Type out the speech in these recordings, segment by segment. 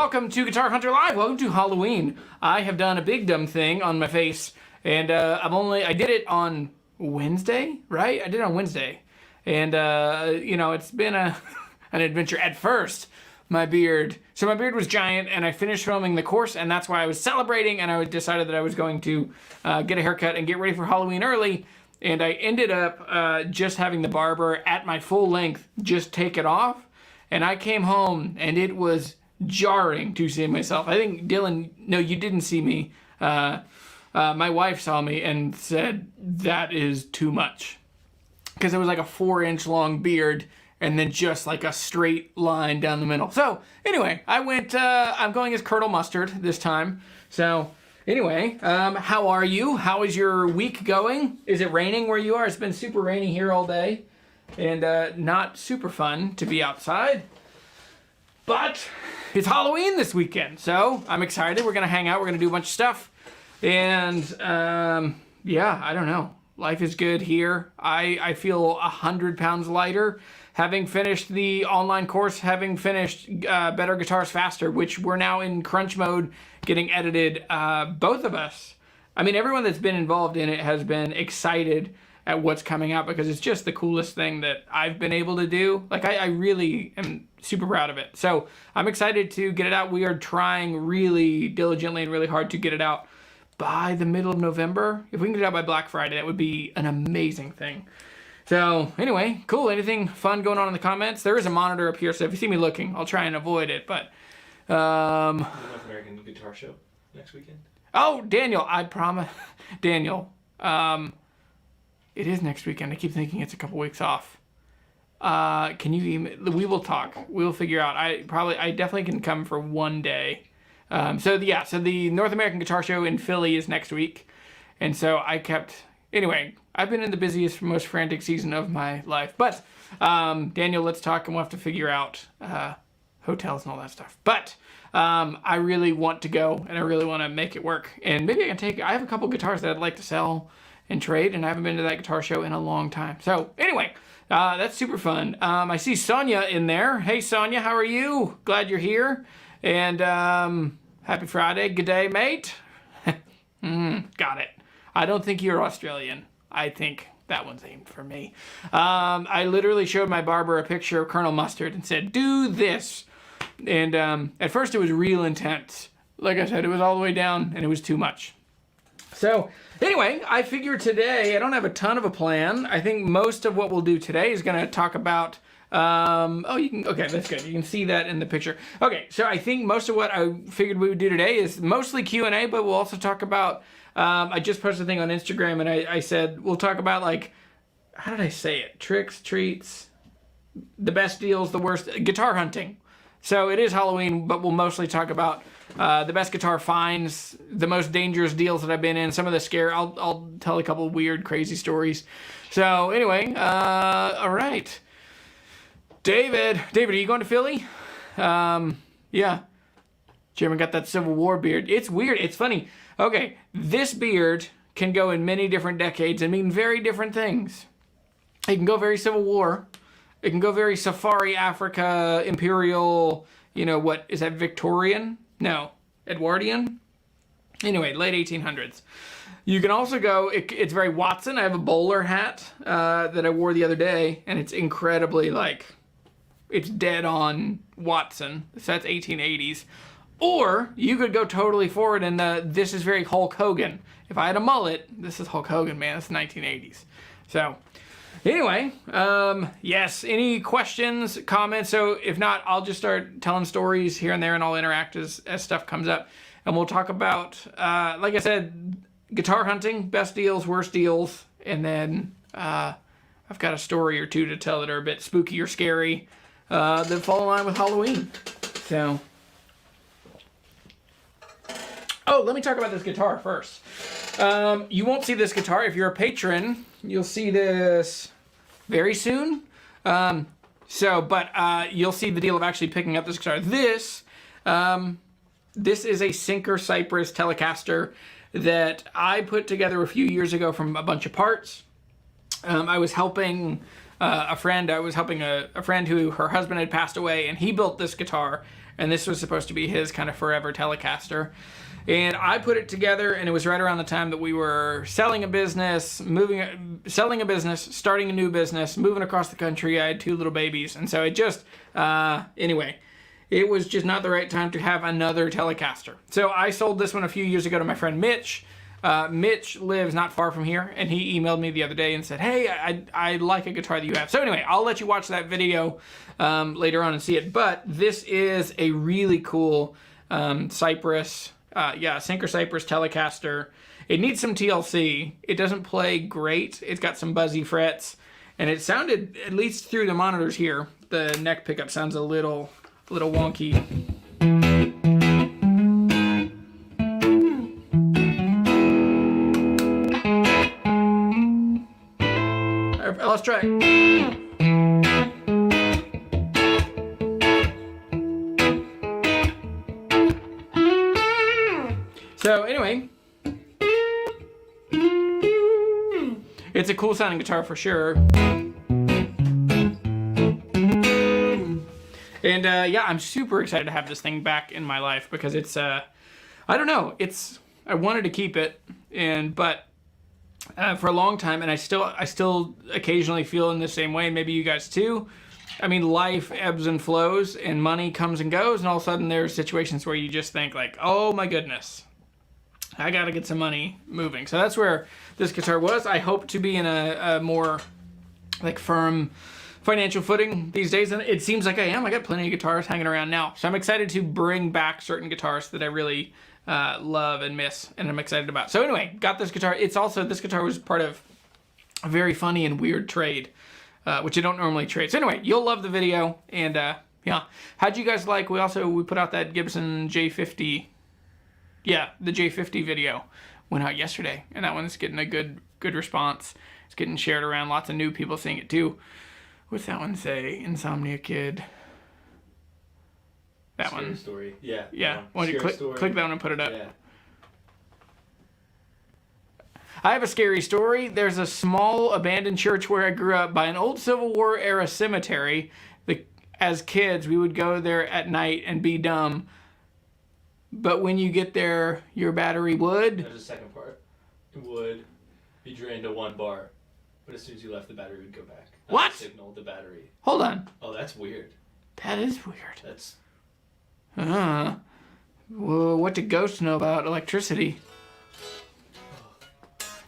welcome to Guitar Hunter Live. Welcome to Halloween. I have done a big dumb thing on my face, and I did it on Wednesday, right? I did it on Wednesday, and you know, it's been an adventure. At first, my beard was giant, and I finished filming the course, and that's why I was celebrating, and I decided that I was going to get a haircut and get ready for Halloween early, and I ended up just having the barber at my full length just take it off, and I came home, and it was jarring to see myself. I think Dylan, no, you didn't see me. My wife saw me and said, that is too much. Because it was like a 4-inch long beard and then just like a straight line down the middle. So anyway, I'm going as Colonel Mustard this time. So anyway, how are you? How is your week going? Is it raining where you are? It's been super rainy here all day and not super fun to be outside. But it's Halloween this weekend, so I'm excited. We're going to hang out. We're going to do a bunch of stuff. And, yeah, I don't know. Life is good here. I feel 100 pounds lighter. Having finished the online course, having finished Better Guitars Faster, which we're now in crunch mode getting edited, both of us. I mean, everyone that's been involved in it has been excited at what's coming out because it's just the coolest thing that I've been able to do. Like, I really am super proud of it. So I'm excited to get it out. We are trying really diligently and really hard to get it out by the middle of November. If we can get it out by Black Friday, that would be an amazing thing. So anyway, cool. Anything fun going on in the comments? There is a monitor up here, so if you see me looking, I'll try and avoid it. But the North American Guitar Show next weekend. Oh, Daniel, I promise. Daniel, it is next weekend. I keep thinking it's a couple weeks off. Can you email? We will talk. We'll figure out. I definitely can come for one day. So the North American Guitar Show in Philly is next week. And so anyway, I've been in the busiest, most frantic season of my life. But, Daniel, let's talk, and we'll have to figure out, hotels and all that stuff. But, I really want to go, and I really want to make it work. And maybe I have a couple guitars that I'd like to sell and trade, and I haven't been to that guitar show in a long time. So, anyway, that's super fun. I see Sonia in there. Hey, Sonia, how are you? Glad you're here. And happy Friday. Good day, mate. Got it. I don't think you're Australian. I think that one's aimed for me. I literally showed my barber a picture of Colonel Mustard and said, do this. And at first it was real intense. Like I said, it was all the way down and it was too much. So anyway, I figure today, I don't have a ton of a plan. I think most of what we'll do today is going to talk about, okay, that's good. You can see that in the picture. Okay, so I think most of what I figured we would do today is mostly Q&A, but we'll also talk about, I just posted a thing on Instagram and I said, we'll talk about like, how did I say it? Tricks, treats, the best deals, the worst, guitar hunting. So it is Halloween, but we'll mostly talk about the best guitar finds, the most dangerous deals that I've been in, some of the scare. I'll tell a couple weird, crazy stories. So anyway, all right. David, are you going to Philly? Yeah. Jeremy got that Civil War beard. It's weird. It's funny. Okay, this beard can go in many different decades and mean very different things. It can go very Civil War. It can go very Safari, Africa, Imperial, you know, what, is that Victorian? No, Edwardian? Anyway, late 1800s. You can also go, it's very Watson. I have a bowler hat that I wore the other day, and it's incredibly, like, it's dead on Watson. So that's 1880s. Or you could go totally forward and this is very Hulk Hogan. If I had a mullet, this is Hulk Hogan, man. It's the 1980s. So anyway, yes, any questions, comments? So if not, I'll just start telling stories here and there and I'll interact as stuff comes up. And we'll talk about, like I said, guitar hunting, best deals, worst deals. And then I've got a story or two to tell that are a bit spooky or scary that fall in line with Halloween. So, oh, let me talk about this guitar first. You won't see this guitar. If you're a patron, you'll see this very soon. But you'll see the deal of actually picking up this guitar. This is a Sinker Cypress Telecaster that I put together a few years ago from a bunch of parts. I was helping a friend. I was helping a friend who her husband had passed away, and he built this guitar, and this was supposed to be his kind of forever Telecaster. And I put it together, and it was right around the time that we were selling a business, starting a new business, moving across the country. I had 2 little babies, and so it just, anyway, it was just not the right time to have another Telecaster. So I sold this one a few years ago to my friend Mitch. Mitch lives not far from here, and he emailed me the other day and said, hey, I like a guitar that you have. So anyway, I'll let you watch that video later on and see it. But this is a really cool Cypress, Sinker Cypress Telecaster. It needs some TLC. It doesn't play great. It's got some buzzy frets, and it sounded, at least through the monitors here, the neck pickup sounds a little wonky. Let's try it. So anyway, it's a cool sounding guitar for sure. And yeah, I'm super excited to have this thing back in my life because it's, I don't know, I wanted to keep it, but for a long time, and I still occasionally feel in the same way, and maybe you guys too. I mean, life ebbs and flows, and money comes and goes, and all of a sudden there's situations where you just think like, oh my goodness, I gotta get some money moving. So that's where this guitar was. I hope to be in a more like firm financial footing these days, and it seems like I am. I got plenty of guitars hanging around now, so I'm excited to bring back certain guitars that I really love and miss, and I'm excited about. So anyway, got this guitar. It's also, this guitar was part of a very funny and weird trade, which I don't normally trade. So anyway, you'll love the video, and yeah. How'd you guys like, we put out that Gibson J50, yeah, the J50 video went out yesterday, and that one's getting a good response. It's getting shared around, lots of new people seeing it too. What's that one say? Insomnia Kid. That Scary one. Story. Yeah. Yeah. Why don't you click that one and put it up? Yeah. I have a scary story. There's a small abandoned church where I grew up by an old Civil War era cemetery. As kids, we would go there at night and be dumb. But when you get there, your battery would. There's a second part. It would be drained to 1 bar, but as soon as you left, the battery would go back. What? Signal the battery. Hold on. Oh, that's weird. That is weird. That's. Well, what do ghosts know about electricity?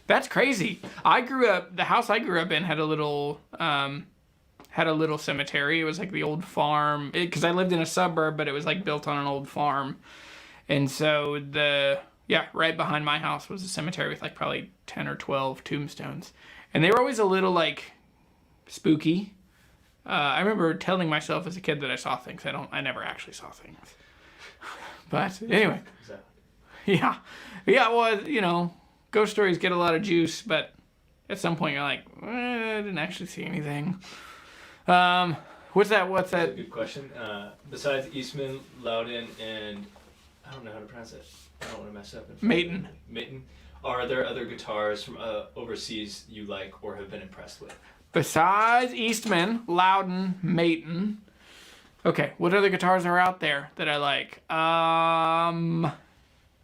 That's crazy. The house I grew up in had a little cemetery. It was like the old farm, because I lived in a suburb, but it was like built on an old farm. And so right behind my house was a cemetery with like probably 10 or 12 tombstones. And they were always a little like spooky. I remember telling myself as a kid that I saw things. I never actually saw things. But anyway. Exactly. Yeah, well, ghost stories get a lot of juice, but at some point you're like, I didn't actually see anything. What's that? That's a good question. Besides Eastman, Loudoun, and I don't know how to pronounce it. I don't want to mess up. Mutton. Are there other guitars from overseas you like or have been impressed with? Besides Eastman, Loudoun, Mutton. Okay, what other guitars are out there that I like?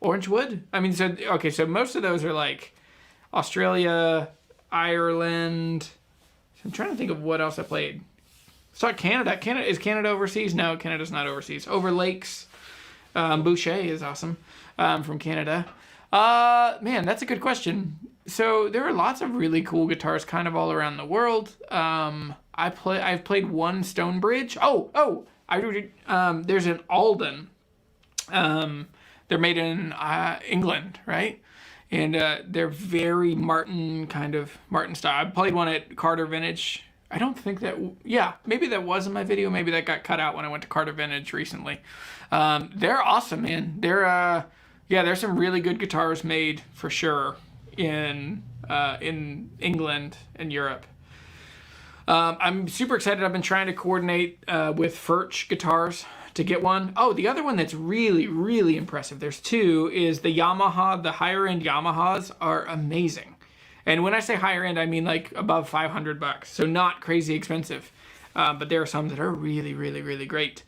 Orangewood? I mean, so most of those are like Australia, Ireland. I'm trying to think of what else I played. Let's talk Canada. Is Canada overseas? No, Canada's not overseas. Over Lakes. Boucher is awesome from Canada. Man, that's a good question. So there are lots of really cool guitars kind of all around the world. I've played one Stonebridge. There's an Alden. They're made in England, right? And they're very Martin style. I played one at Carter Vintage. I don't think maybe that was in my video. Maybe that got cut out when I went to Carter Vintage recently. They're awesome, man. There's some really good guitars made for sure in England and Europe. I'm super excited. I've been trying to coordinate with Furch Guitars to get one. Oh, the other one that's really, really impressive, there's two, is the Yamaha. The higher end Yamahas are amazing. And when I say higher end, I mean like above $500. So not crazy expensive. But there are some that are really, really, really great.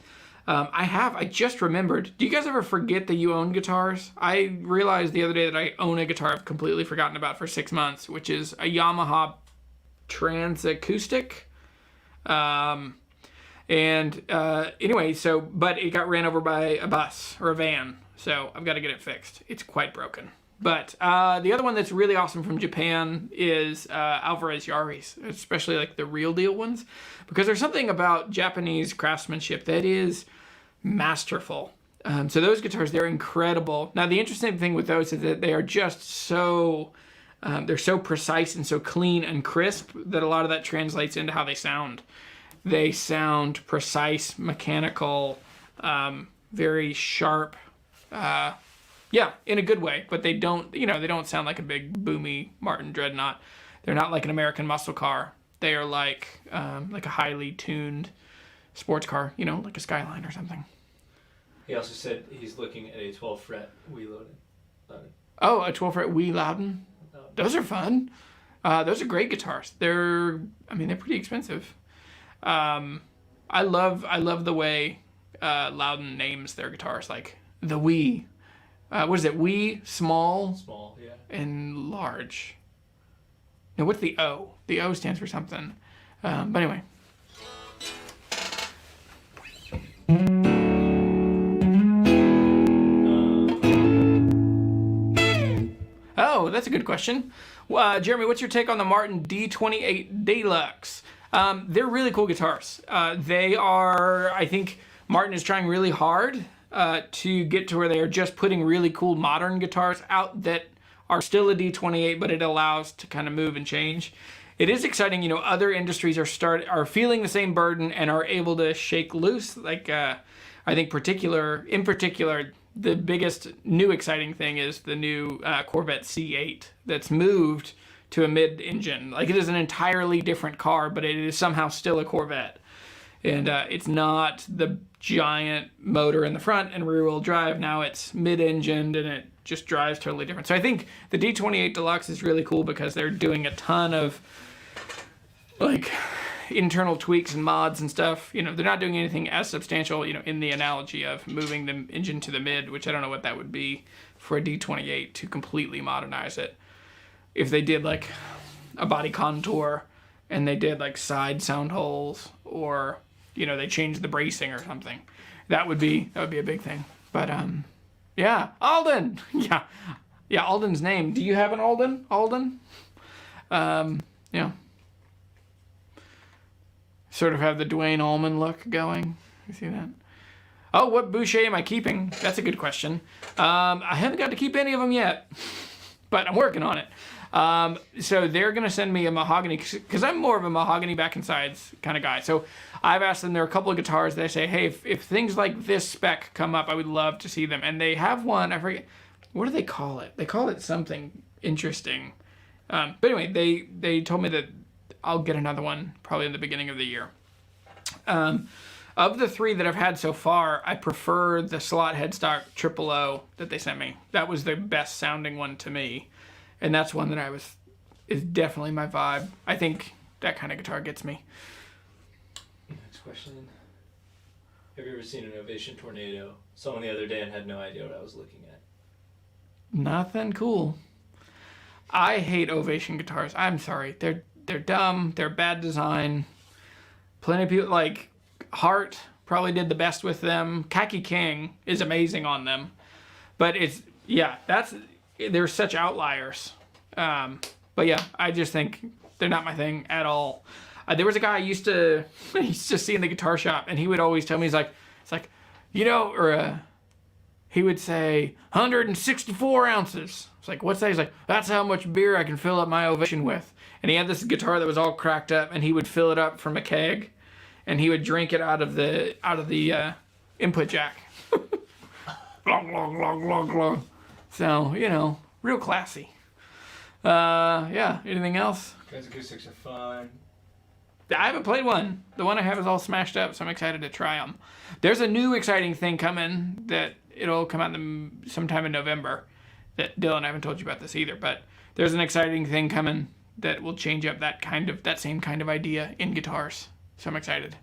I just remembered. Do you guys ever forget that you own guitars? I realized the other day that I own a guitar I've completely forgotten about for 6 months, which is a Yamaha Trans Acoustic. Anyway, but it got ran over by a bus or a van. So I've got to get it fixed. It's quite broken. But the other one that's really awesome from Japan is Alvarez Yaris, especially like the real deal ones, because there's something about Japanese craftsmanship that is masterful. So those guitars, they're incredible. Now the interesting thing with those is that they are just so, they're so precise and so clean and crisp that a lot of that translates into how they sound. They sound precise, mechanical, very sharp. Yeah, in a good way, but they don't sound like a big boomy Martin Dreadnought. They're not like an American muscle car. They are like a highly tuned sports car, like a Skyline or something. He also said he's looking at a 12 fret Wee Loudon. Oh, a 12 fret Wee Loudon. Those are fun. Those are great guitars. They're pretty expensive. I love the way Loudon names their guitars, like the Wee. What is it? Wee, small, yeah, and large. Now, what's the O? The O stands for something. But anyway. Oh, that's a good question. Jeremy, what's your take on the Martin D28 Deluxe? They're really cool guitars. I think Martin is trying really hard to get to where they are just putting really cool modern guitars out that are still a D28, but it allows to kind of move and change. It is exciting, other industries are feeling the same burden and are able to shake loose. Like, I think in particular, the biggest new exciting thing is the new Corvette C8 that's moved to a mid-engine. Like, it is an entirely different car, but it is somehow still a Corvette. And it's not the giant motor in the front and rear-wheel drive. Now it's mid-engined and it just drives totally different. So I think the D28 Deluxe is really cool because they're doing a ton of like internal tweaks and mods and stuff. They're not doing anything as substantial, in the analogy of moving the engine to the mid, which I don't know what that would be for a D28 to completely modernize it. If they did like a body contour and they did like side sound holes, or they changed the bracing or something, that would be a big thing. But yeah, Alden. Yeah, Alden's name. Do you have an Alden? Yeah. Sort of have the Dwayne Allman look going. You see that? Oh, what Boucher am I keeping? That's a good question. I haven't got to keep any of them yet, but I'm working on it. So they're going to send me a mahogany, because I'm more of a mahogany back and sides kind of guy. So I've asked them, there are a couple of guitars that I say, hey, if things like this spec come up, I would love to see them. And they have one, I forget, what do they call it? They call it something interesting. But anyway, they told me that I'll get another one probably in the beginning of the year. Of the three that I've had so far, I prefer the slot headstock 000 that they sent me. That was the best sounding one to me. And that's one that is definitely my vibe. I think that kind of guitar gets me. Next question. Have you ever seen an Ovation Tornado? Someone the other day and had no idea what I was looking at. Nothing cool. I hate Ovation guitars. I'm sorry. They're dumb. They're bad design. Plenty of people, like Hart probably did the best with them. Khaki King is amazing on them. But they're such outliers. But yeah, I just think they're not my thing at all. There was a guy I used to see in the guitar shop, and he would always tell me, he would say 164 ounces. It's like, what's that? He's like, that's how much beer I can fill up my Ovation with. And he had this guitar that was all cracked up, and he would fill it up from a keg, and he would drink it out of the input jack. Glug, glug, glug, glug, glug. So, real classy. Yeah, anything else? Guys, acoustics are fun. I haven't played one. The one I have is all smashed up, so I'm excited to try them. There's a new exciting thing coming that it'll come out sometime in November. That Dylan, I haven't told you about this either, but there's an exciting thing coming that will change up that same kind of idea in guitars. So I'm excited.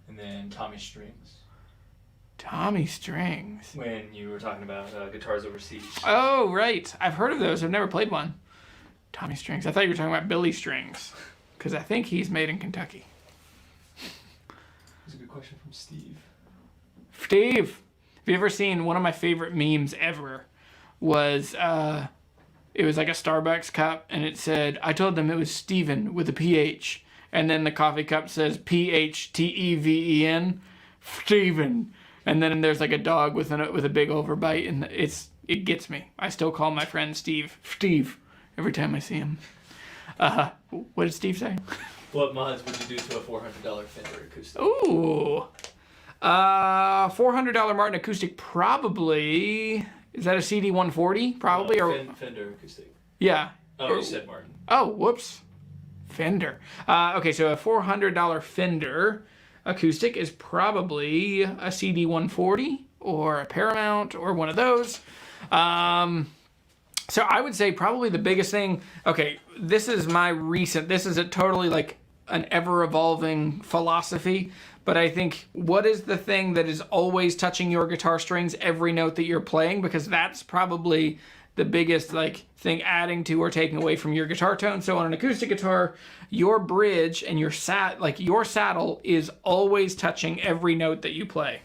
And then Tommy Strings. Tommy Strings. When you were talking about guitars overseas. Oh, right. I've heard of those. I've never played one. Tommy Strings. I thought you were talking about Billy Strings, because I think he's made in Kentucky. That's a good question from Steve. Steve, have you ever seen one of my favorite memes ever? Was it was like a Starbucks cup, and it said, I told them it was Steven with a PH, and then the coffee cup says PHTEVEN, Steven, and then there's like a dog with a big overbite, and it gets me. I still call my friend Steve every time I see him. What did Steve say? What mods would you do to a $400 Fender Acoustic? Ooh, $400 Martin Acoustic, probably. Is that a CD140? Probably, or Fender Acoustic. Yeah. Oh, you said Martin. Oh, whoops. Fender. Okay, so a $400 Fender Acoustic is probably a CD140 or a Paramount or one of those. So I would say probably the biggest thing. Okay, this is a totally like an ever-evolving philosophy. But I think, what is the thing that is always touching your guitar strings every note that you're playing? Because that's probably the biggest like thing adding to or taking away from your guitar tone. So on an acoustic guitar, your bridge and your saddle is always touching every note that you play.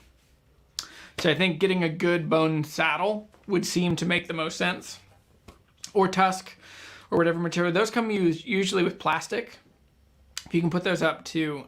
So I think getting a good bone saddle would seem to make the most sense. Or tusk, or whatever material. Those come usually with plastic. If you can put those up to,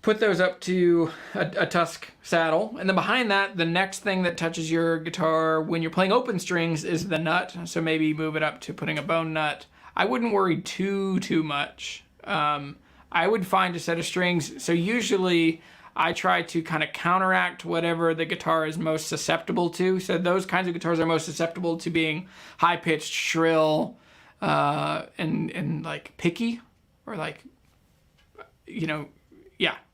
put those up to a tusk saddle. And then behind that, the next thing that touches your guitar when you're playing open strings is the nut. So maybe move it up to putting a bone nut. I wouldn't worry too much. I would find a set of strings. So usually I try to kind of counteract whatever the guitar is most susceptible to. So those kinds of guitars are most susceptible to being high-pitched, shrill, and like picky, or like,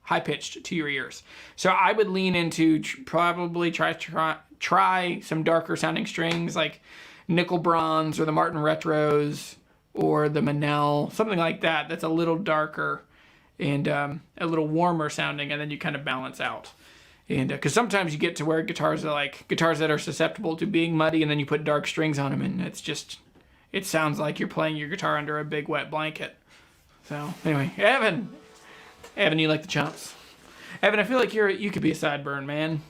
high-pitched to your ears. So I would lean into probably try some darker sounding strings like nickel bronze or the Martin Retros or the Manel, something like that. That's a little darker and a little warmer sounding, and then you kind of balance out. And because sometimes you get to where guitars that are susceptible to being muddy, and then you put dark strings on them, and it sounds like you're playing your guitar under a big wet blanket. So anyway, Evan, you like the chomps? Evan, I feel like you could be a sideburn, man.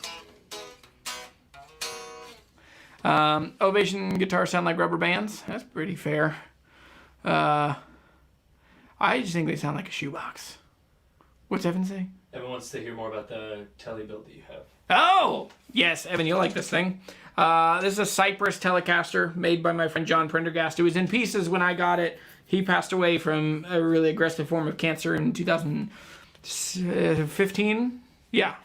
Ovation guitars sound like rubber bands. That's pretty fair. I just think they sound like a shoebox. What's Evan say? Evan wants to hear more about the tele build that you have. Oh! Yes, Evan, you'll like this thing. This is a Cypress Telecaster made by my friend John Prendergast. It was in pieces when I got it. He passed away from a really aggressive form of cancer in 2015. Yeah,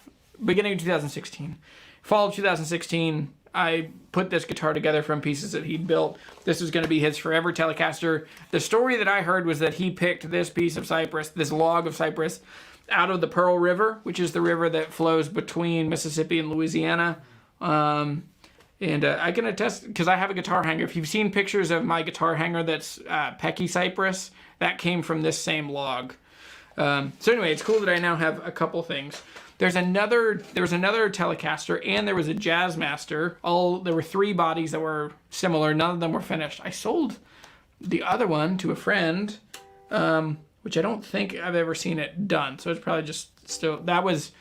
beginning of 2016. Fall of 2016, I put this guitar together from pieces that he'd built. This was going to be his forever Telecaster. The story that I heard was that he picked this piece of cypress, this log of cypress, out of the Pearl River, which is the river that flows between Mississippi and Louisiana. And I can attest, because I have a guitar hanger. If you've seen pictures of my guitar hanger that's Pecky cypress, that came from this same log. So anyway, it's cool that I now have a couple things. There was another Telecaster, and there was a Jazzmaster. There were 3 bodies that were similar. None of them were finished. I sold the other one to a friend, which I don't think I've ever seen it done. So it's probably just still, it was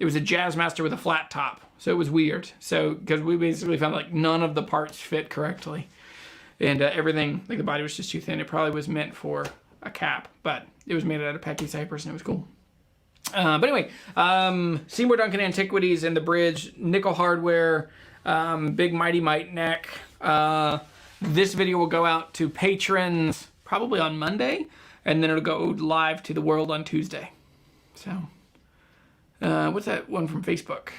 a Jazzmaster with a flat top. So it was weird. So, because we basically found like none of the parts fit correctly. And everything, like the body was just too thin. It probably was meant for a cap, but it was made out of Pecky cypress and it was cool. But anyway, Seymour Duncan Antiquities and the bridge, nickel hardware, big Mighty Mite neck. This video will go out to patrons probably on Monday, and then it'll go live to the world on Tuesday. So, what's that one from Facebook?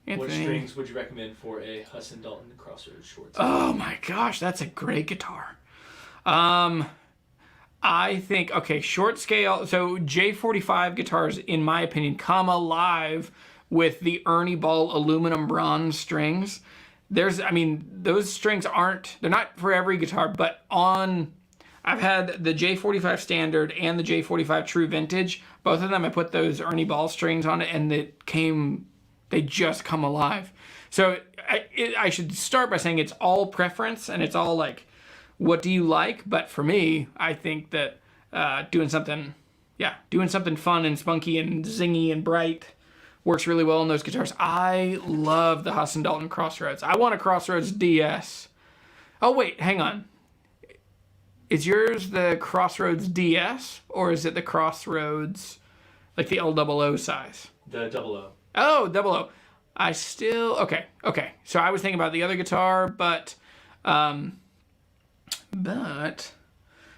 What strings would you recommend for a Husson Dalton Crossroads short? Oh my gosh, that's a great guitar. I think, short scale. So J45 guitars, in my opinion, come alive with the Ernie Ball aluminum bronze strings. those strings they're not for every guitar, but I've had the J45 Standard and the J45 True Vintage. Both of them, I put those Ernie ball strings on it, and they just come alive. So I should start by saying it's all preference, and it's all like, what do you like? But for me, I think that doing something fun and spunky and zingy and bright works really well on those guitars. I love the Husson Dalton Crossroads. I want a Crossroads DS. Oh wait, hang on. Is yours the Crossroads DS, or is it the Crossroads, like the L00 size? The 00. Oh, 00. Okay. So I was thinking about the other guitar, but,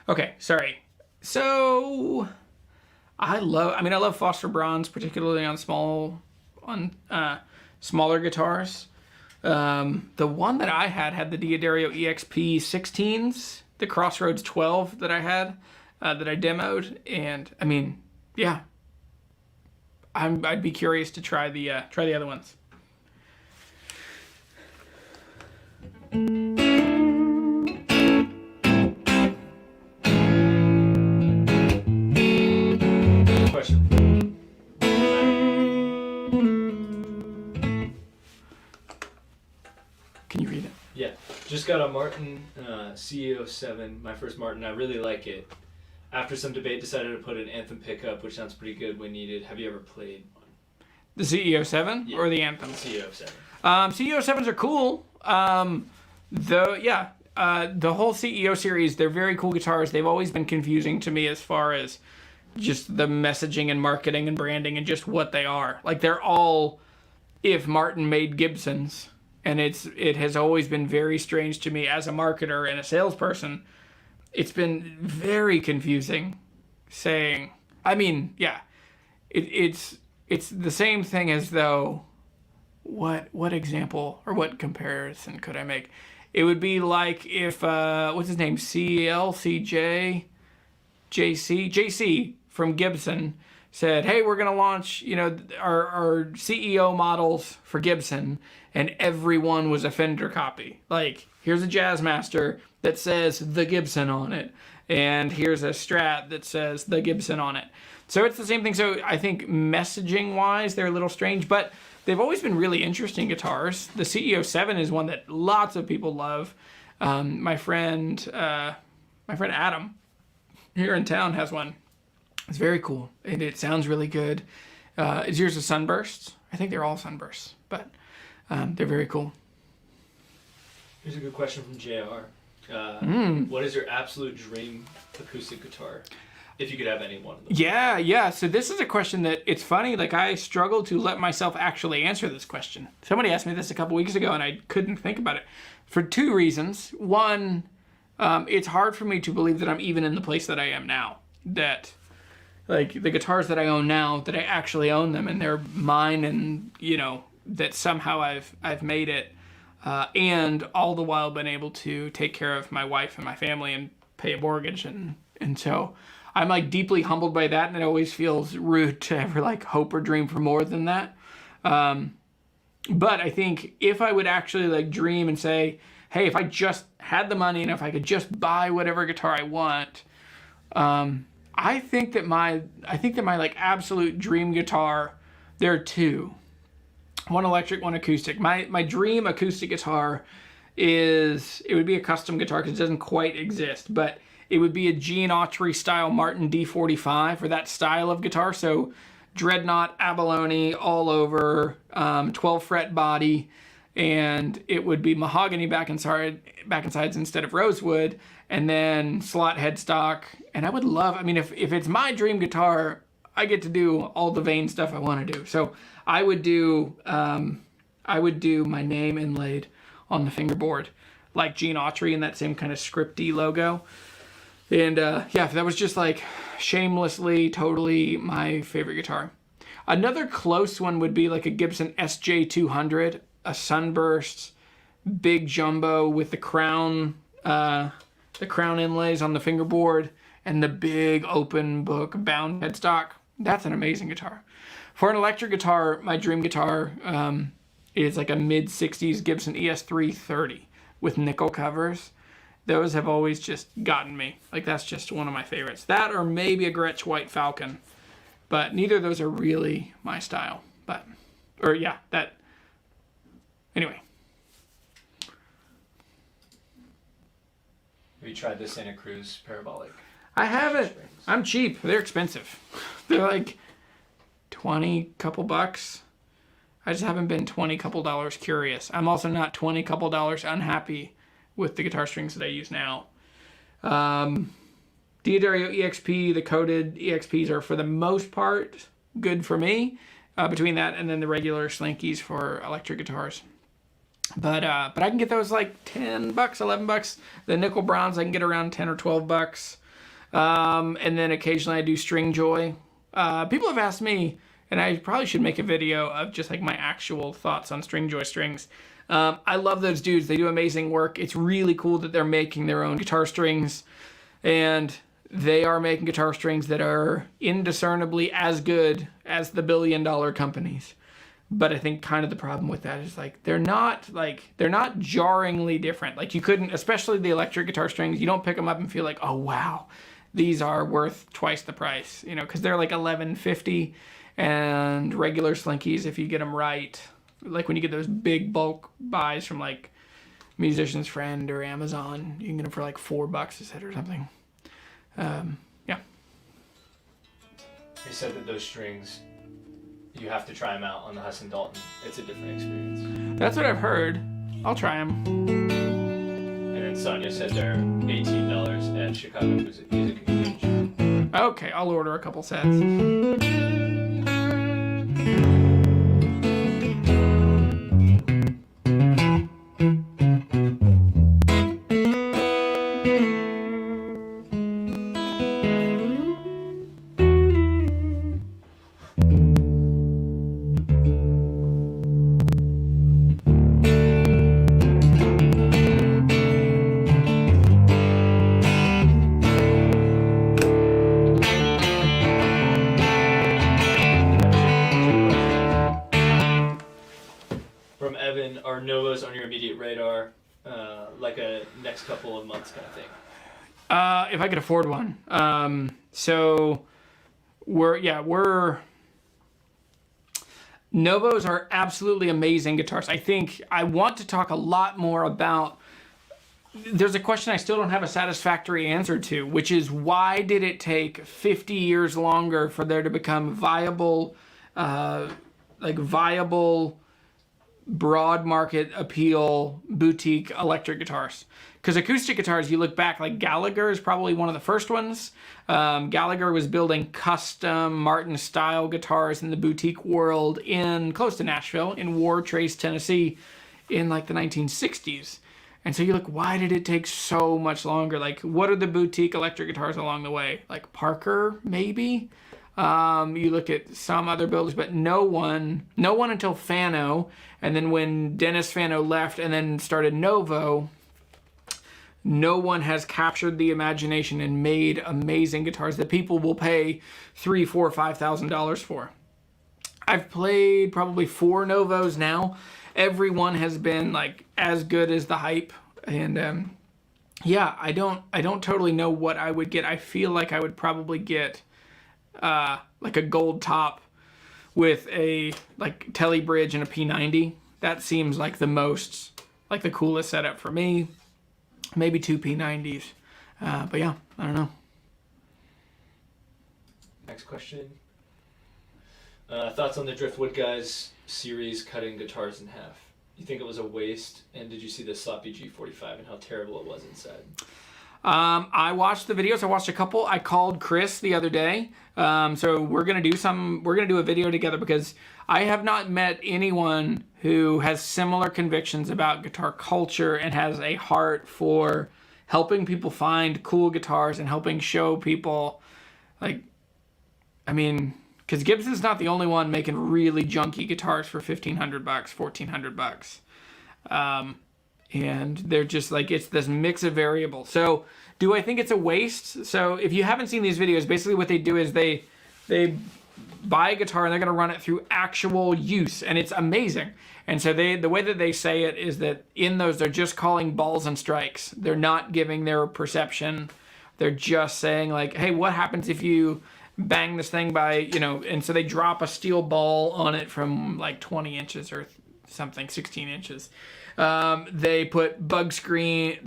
okay, sorry. So I love Foster Bronze, particularly on smaller guitars. The one that I had the D'Addario EXP 16s, the Crossroads 12 that I had, that I demoed, and I mean, yeah, I'd be curious to try the other ones. Question. Can you read it? Yeah, just got a Martin CEO7, my first Martin. I really like it. After some debate, decided to put an Anthem pickup, which sounds pretty good when needed. Have you ever played one? The CEO7 or the Anthem? CEO7. CEO7s are cool. The whole CEO series, they're very cool guitars. They've always been confusing to me as far as just the messaging and marketing and branding and just what they are. Like, they're all, if Martin made Gibsons, and it has always been very strange to me as a marketer and a salesperson. It's been very confusing saying, it's the same thing as though, what example or what comparison could I make? It would be like if, what's his name? JC from Gibson said, hey, we're going to launch, our CEO models for Gibson, and everyone was a Fender copy. Like, here's a Jazzmaster that says the Gibson on it, and here's a Strat that says the Gibson on it. So it's the same thing. So I think messaging-wise, they're a little strange, but they've always been really interesting guitars. The CEO7 is one that lots of people love. My friend Adam here in town has one. It's very cool, and it sounds really good. Is yours a Sunburst? I think they're all Sunbursts, but they're very cool. Here's a good question from JR. What is your absolute dream acoustic guitar? If you could have any one of them. Yeah. So this is a question that, it's funny, like, I struggle to let myself actually answer this question. Somebody asked me this a couple weeks ago, and I couldn't think about it for two reasons. One, it's hard for me to believe that I'm even in the place that I am now. That, like, the guitars that I own now, that I actually own them, and they're mine, and, that somehow I've made it, and all the while been able to take care of my wife and my family and pay a mortgage, and so I'm, like, deeply humbled by that, and it always feels rude to ever, like, hope or dream for more than that. But I think if I would actually, like, dream and say, hey, if I just had the money and if I could just buy whatever guitar I want, I think that my like absolute dream guitar, there are two. One electric, one acoustic. My dream acoustic guitar it would be a custom guitar because it doesn't quite exist, but it would be a Gene Autry style Martin D45 for that style of guitar. So dreadnought, abalone, all over, 12 fret body, and it would be mahogany back and sides instead of rosewood, and then slot headstock. And I would love, if it's my dream guitar, I get to do all the Vane stuff I want to do. So I would do my name inlaid on the fingerboard, like Gene Autry, and that same kind of scripty logo. And that was just like shamelessly, totally my favorite guitar. Another close one would be like a Gibson SJ200, a Sunburst, big jumbo with the crown inlays on the fingerboard and the big open book bound headstock. That's an amazing guitar. For an electric guitar, my dream guitar, is like a mid-60s Gibson ES330 with nickel covers. Those have always just gotten me. Like, that's just one of my favorites. That or maybe a Gretsch White Falcon. But neither of those are really my style. But, or yeah, that, anyway. Have you tried the Santa Cruz Parabolic? I haven't. I'm cheap. They're expensive. They're like 20 couple bucks. I just haven't been 20 couple dollars curious. I'm also not 20 couple dollars unhappy with the guitar strings that I use now. D'Addario EXP, the coated EXPs are for the most part good for me. Between that and then the regular Slinkies for electric guitars. But I can get those like 10 bucks, 11 bucks. The nickel browns I can get around 10 or 12 bucks. And then occasionally I do String Joy. People have asked me, and I probably should make a video of just like my actual thoughts on String Joy strings. I love those dudes. They do amazing work. It's really cool that they're making their own guitar strings, and they are making guitar strings that are indiscernibly as good as the billion-dollar companies. But I think kind of the problem with that is like they're not jarringly different. Like you couldn't, especially the electric guitar strings, you don't pick them up and feel like, oh wow, these are worth twice the price, you know, because they're like $11.50, and regular Slinkies, if you get them right, like when you get those big bulk buys from like Musician's Friend or Amazon, you can get them for like $4 a set or something. Yeah. You said that those strings, you have to try them out on the Hudson Dalton. It's a different experience. That's what I've heard. I'll try them. And then Sonia said they're $18 at Chicago Music Exchange. Okay, I'll order a couple sets. Are novos on your immediate radar, like a next couple of months kind of thing? If I could afford one. So we're novos are absolutely amazing guitars. I think I want to talk a lot more about, there's a question I still don't have a satisfactory answer to, which is why did it take 50 years longer for there to become viable broad market appeal boutique electric guitars? Because acoustic guitars, you look back, like Gallagher is probably one of the first ones. Gallagher was building custom Martin style guitars in the boutique world in close to Nashville in War Trace, Tennessee in like the 1960s. And so you look, why did it take so much longer? Like, what are the boutique electric guitars along the way? Like Parker, maybe? You look at some other builders, but no one until Fano, and then when Dennis Fano left and then started Novo, no one has captured the imagination and made amazing guitars that people will pay $3,000, $4,000, $5,000 for. I've played probably 4 Novos now. Every one has been like as good as the hype, and yeah, I don't totally know what I would get. I feel like I would probably get like a gold top with a like Telly bridge and a P90. That seems like the most, like the coolest setup for me. Maybe 2 P90s. But yeah, I don't know. Next question. Thoughts on the Driftwood Guys series cutting guitars in half? You think it was a waste? And did you see the sloppy G45 and how terrible it was inside? I watched the videos. I watched a couple. I called Chris the other day. So we're gonna do a video together because I have not met anyone who has similar convictions about guitar culture and has a heart for helping people find cool guitars and helping show people, like, I mean, because Gibson's not the only one making really junky guitars for $1,500, $1,400. And they're just like, it's this mix of variables. So do I think it's a waste? So if you haven't seen these videos, basically what they do is they buy a guitar and they're going to run it through actual use, and it's amazing. And so the way that they say it is that in those, they're just calling balls and strikes. They're not giving their perception. They're just saying like, hey, what happens if you bang this thing by, you know, and so they drop a steel ball on it from like 20 inches or something, 16 inches. They put bug spray,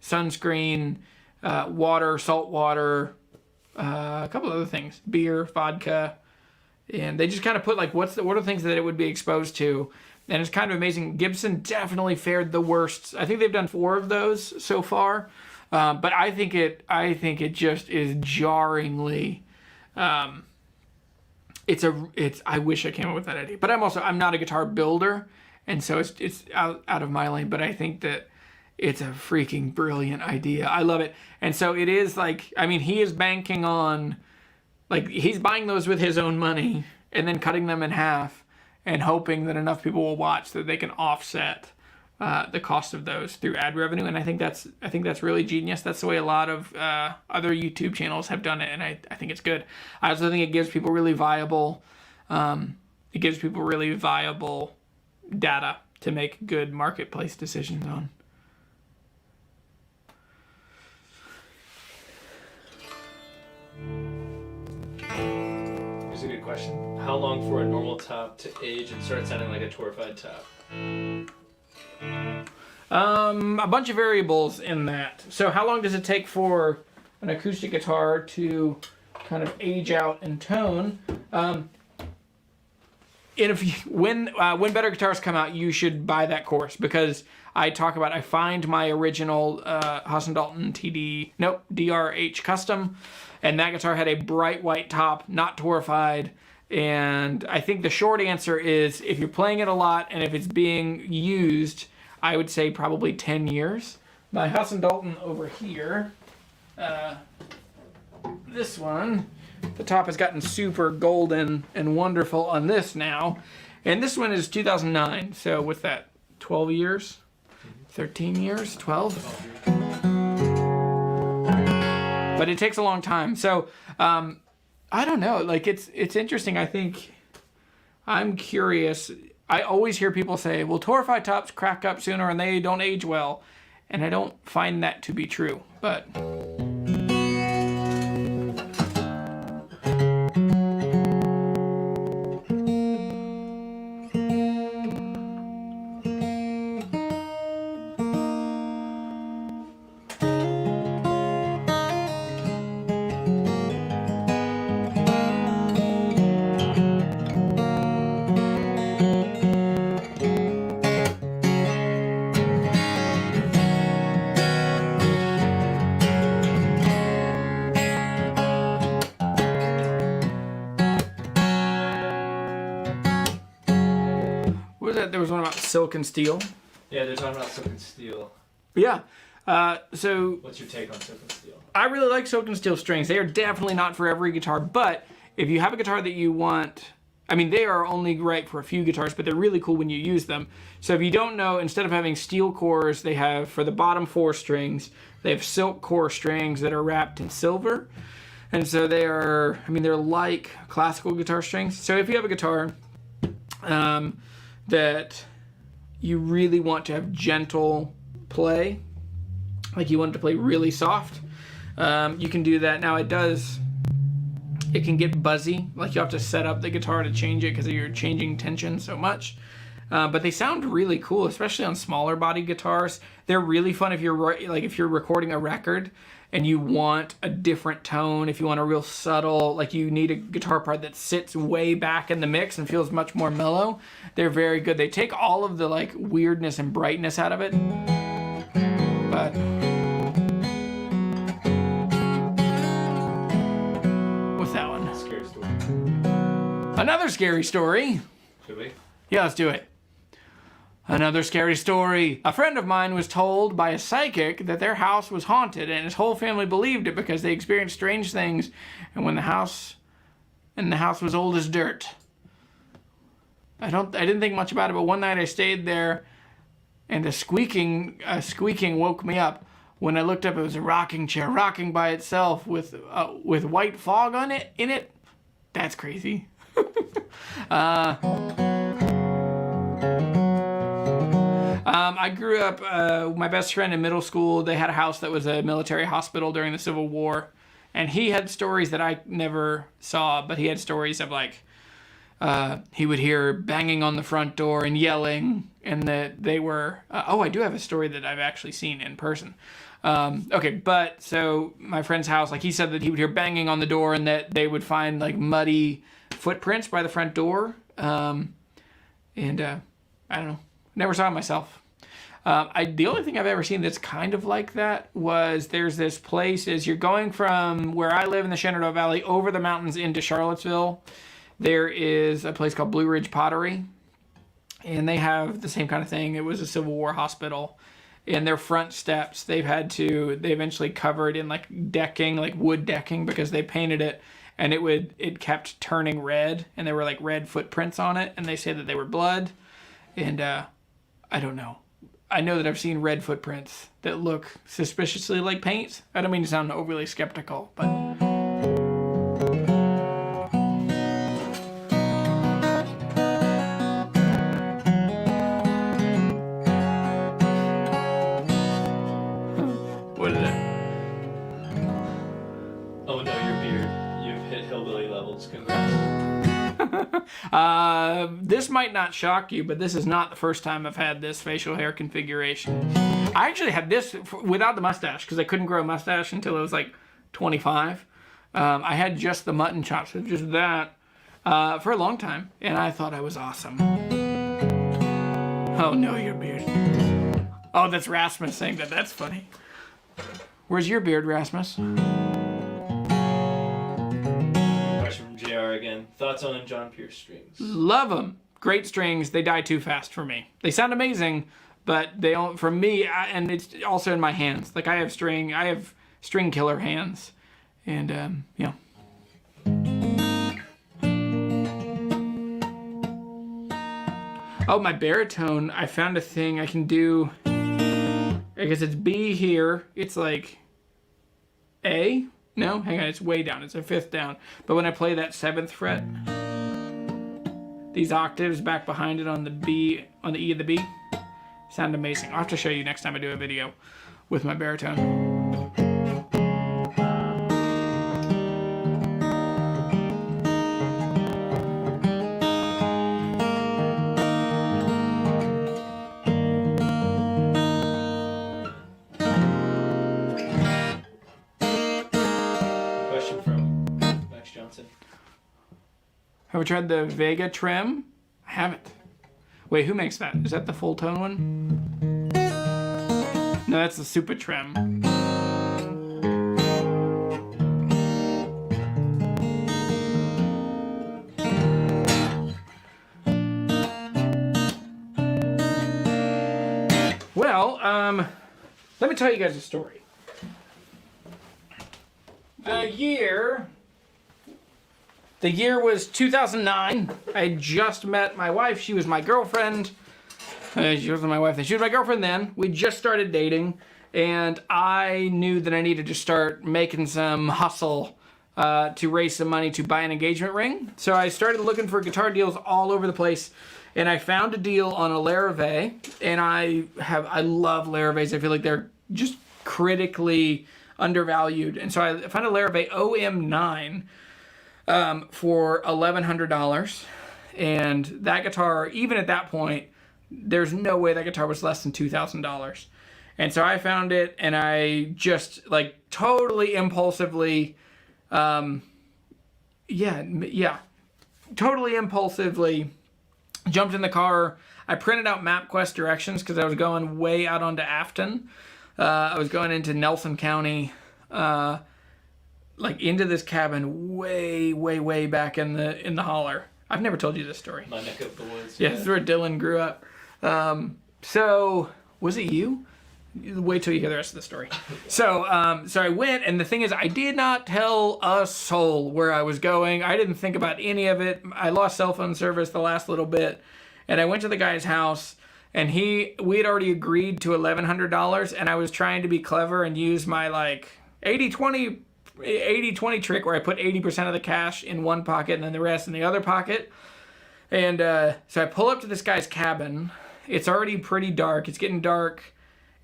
sunscreen, water, salt water, a couple other things, beer, vodka, and they just kind of put like what are the things that it would be exposed to, and it's kind of amazing. Gibson definitely fared the worst. I think they've done 4 of those so far, but I think it just is jarringly. I wish I came up with that idea, but I'm not a guitar builder, and so it's out of my lane. But I think that it's a freaking brilliant idea. I love it. And so it is like, I mean, he is banking on, like, he's buying those with his own money and then cutting them in half and hoping that enough people will watch that they can offset the cost of those through ad revenue. And I think that's really genius. That's the way a lot of other YouTube channels have done it, and I think it's good. I also think it gives people really viable data to make good marketplace decisions on. Here's a good question. How long for a normal top to age and start sounding like a torrefied top? A bunch of variables in that. So how long does it take for an acoustic guitar to kind of age out in tone? When better guitars come out, you should buy that course, because I find my original Haas & Dalton DRH Custom, and that guitar had a bright white top, not torrefied. And I think the short answer is, if you're playing it a lot and if it's being used, I would say probably 10 years. My Haas & Dalton over here, this one, the top has gotten super golden and wonderful on this now. And this one is 2009, so what's that, 12 years? 13 years? 12? But it takes a long time. So, I don't know. Like, it's interesting. I think I'm curious. I always hear people say, well, torrefied tops crack up sooner and they don't age well. And I don't find that to be true. But there was one about silk and steel. Yeah, they're talking about silk and steel. Yeah. So what's your take on silk and steel? I really like silk and steel strings. They are definitely not for every guitar, but if you have a guitar that you want, I mean, they are only right for a few guitars, but they're really cool when you use them. So if you don't know, instead of having steel cores, they have, for the bottom 4 strings, they have silk core strings that are wrapped in silver. And so they are, I mean, they're like classical guitar strings. So if you have a guitar that you really want to have gentle play, like you want it to play really soft, you can do that. Now it can get buzzy, like you have to set up the guitar to change it because you're changing tension so much. But they sound really cool, especially on smaller body guitars. They're really fun if you're recording a record and you want a different tone, if you want a real subtle, like you need a guitar part that sits way back in the mix and feels much more mellow. They're very good. They take all of the like weirdness and brightness out of it. But what's that one? Scary story. Another scary story. Should we? Yeah, let's do it. Another scary story. A friend of mine was told by a psychic that their house was haunted, and his whole family believed it because they experienced strange things, and the house was old as dirt. I didn't think much about it, but one night I stayed there, and a squeaking woke me up. When I looked up, it was a rocking chair rocking by itself with white fog in it. That's crazy. I grew up, my best friend in middle school, they had a house that was a military hospital during the Civil War. And he had stories that I never saw, but he had stories of like, he would hear banging on the front door and yelling, and that they were, I do have a story that I've actually seen in person. Okay, but so my friend's house, like he said that he would hear banging on the door and that they would find like muddy footprints by the front door. I don't know, never saw it myself. The only thing I've ever seen that's kind of like that was there's this place as you're going from where I live in the Shenandoah Valley over the mountains into Charlottesville. There is a place called Blue Ridge Pottery, and they have the same kind of thing. It was a Civil War hospital. And their front steps, they eventually covered in like decking, like wood decking, because they painted it, and it kept turning red, and there were like red footprints on it, and they say that they were blood. And I don't know. I know that I've seen red footprints that look suspiciously like paint. I don't mean to sound overly skeptical, but... What is it? Oh no, your beard. You've hit hillbilly levels. Congrats. This might not shock you, but this is not the first time I've had this facial hair configuration. I actually had this without the mustache because I couldn't grow a mustache until I was like 25. I had just the mutton chops, just that, for a long time, and I thought I was awesome. Oh no, your beard. Oh, that's Rasmus saying that. That's funny. Where's your beard, Rasmus? Question from JR again. Thoughts on John Pierce strings? Love them. Great strings. They die too fast for me. They sound amazing, but they don't, for me, and it's also in my hands. Like I have string killer hands. And, yeah. Oh, my baritone, I found a thing I can do. I guess it's B here. It's like A. No, hang on, it's way down. It's a fifth down. But when I play that 7th fret, these octaves back behind it on the B, on the E of the B, sound amazing. I'll have to show you next time I do a video with my baritone. Have we tried the Vega trim? I haven't. Wait, who makes that? Is that the full tone one? No, that's the Super trim. Well, let me tell you guys a story. The year was 2009. I had just met my wife. She was my girlfriend. She wasn't my wife then. She was my girlfriend then. We just started dating, and I knew that I needed to start making some hustle to raise some money to buy an engagement ring. So I started looking for guitar deals all over the place, and I found a deal on a Larrivee, and I love Larrivees. I feel like they're just critically undervalued, and so I found a Larrivee OM9 for $1,100, and that guitar, even at that point, there's no way that guitar was less than $2,000. And so I found it, and I just like totally impulsively, totally impulsively jumped in the car. I printed out MapQuest directions because I was going way out onto Afton. I was going into Nelson County, like into this cabin way back in the holler. I've never told you this story. My neck of the woods. Yeah, that's where Dylan grew up. So was it you? Wait till you hear the rest of the story. So I went, and the thing is, I did not tell a soul where I was going. I didn't think about any of it. I lost cell phone service the last little bit, and I went to the guy's house, and we had already agreed to $1,100, and I was trying to be clever and use my like 80-20 80-20 trick where I put 80% of the cash in one pocket and then the rest in the other pocket. And so I pull up to this guy's cabin. It's already pretty dark. It's getting dark.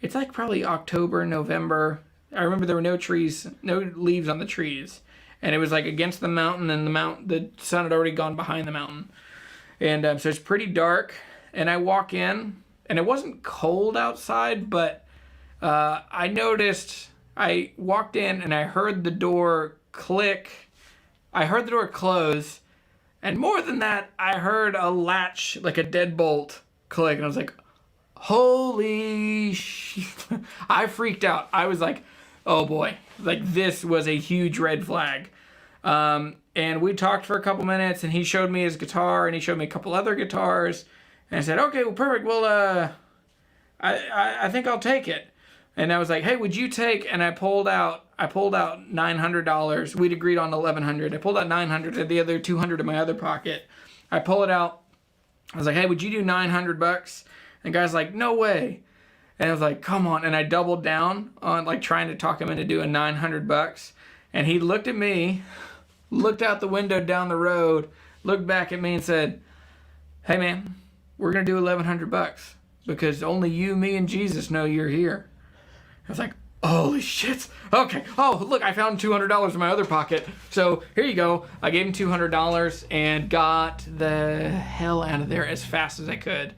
It's like probably October, November. I remember there were no trees, no leaves on the trees. And it was like against the mountain, and the sun had already gone behind the mountain. And so it's pretty dark. And I walk in, and it wasn't cold outside, but I noticed, I walked in and I heard the door click. I heard the door close. And more than that, I heard a latch, like a deadbolt, click. And I was like, holy shit. I freaked out. I was like, oh boy. Like, this was a huge red flag. And we talked for a couple minutes, and he showed me his guitar, and he showed me a couple other guitars. And I said, okay, well, perfect. Well, I think I'll take it. And I was like, hey, would you take, and I pulled out $900. We'd agreed on $1,100. I pulled out $900 and the other $200 in my other pocket. I pull it out. I was like, hey, would you do $900? And the guy's like, no way. And I was like, come on. And I doubled down on like trying to talk him into doing $900. And he looked at me, looked out the window down the road, looked back at me and said, hey man, we're going to do $1,100 because only you, me, and Jesus know you're here. I was like, holy shit. Okay. Oh, look, I found $200 in my other pocket. So here you go. I gave him $200 and got the hell out of there as fast as I could.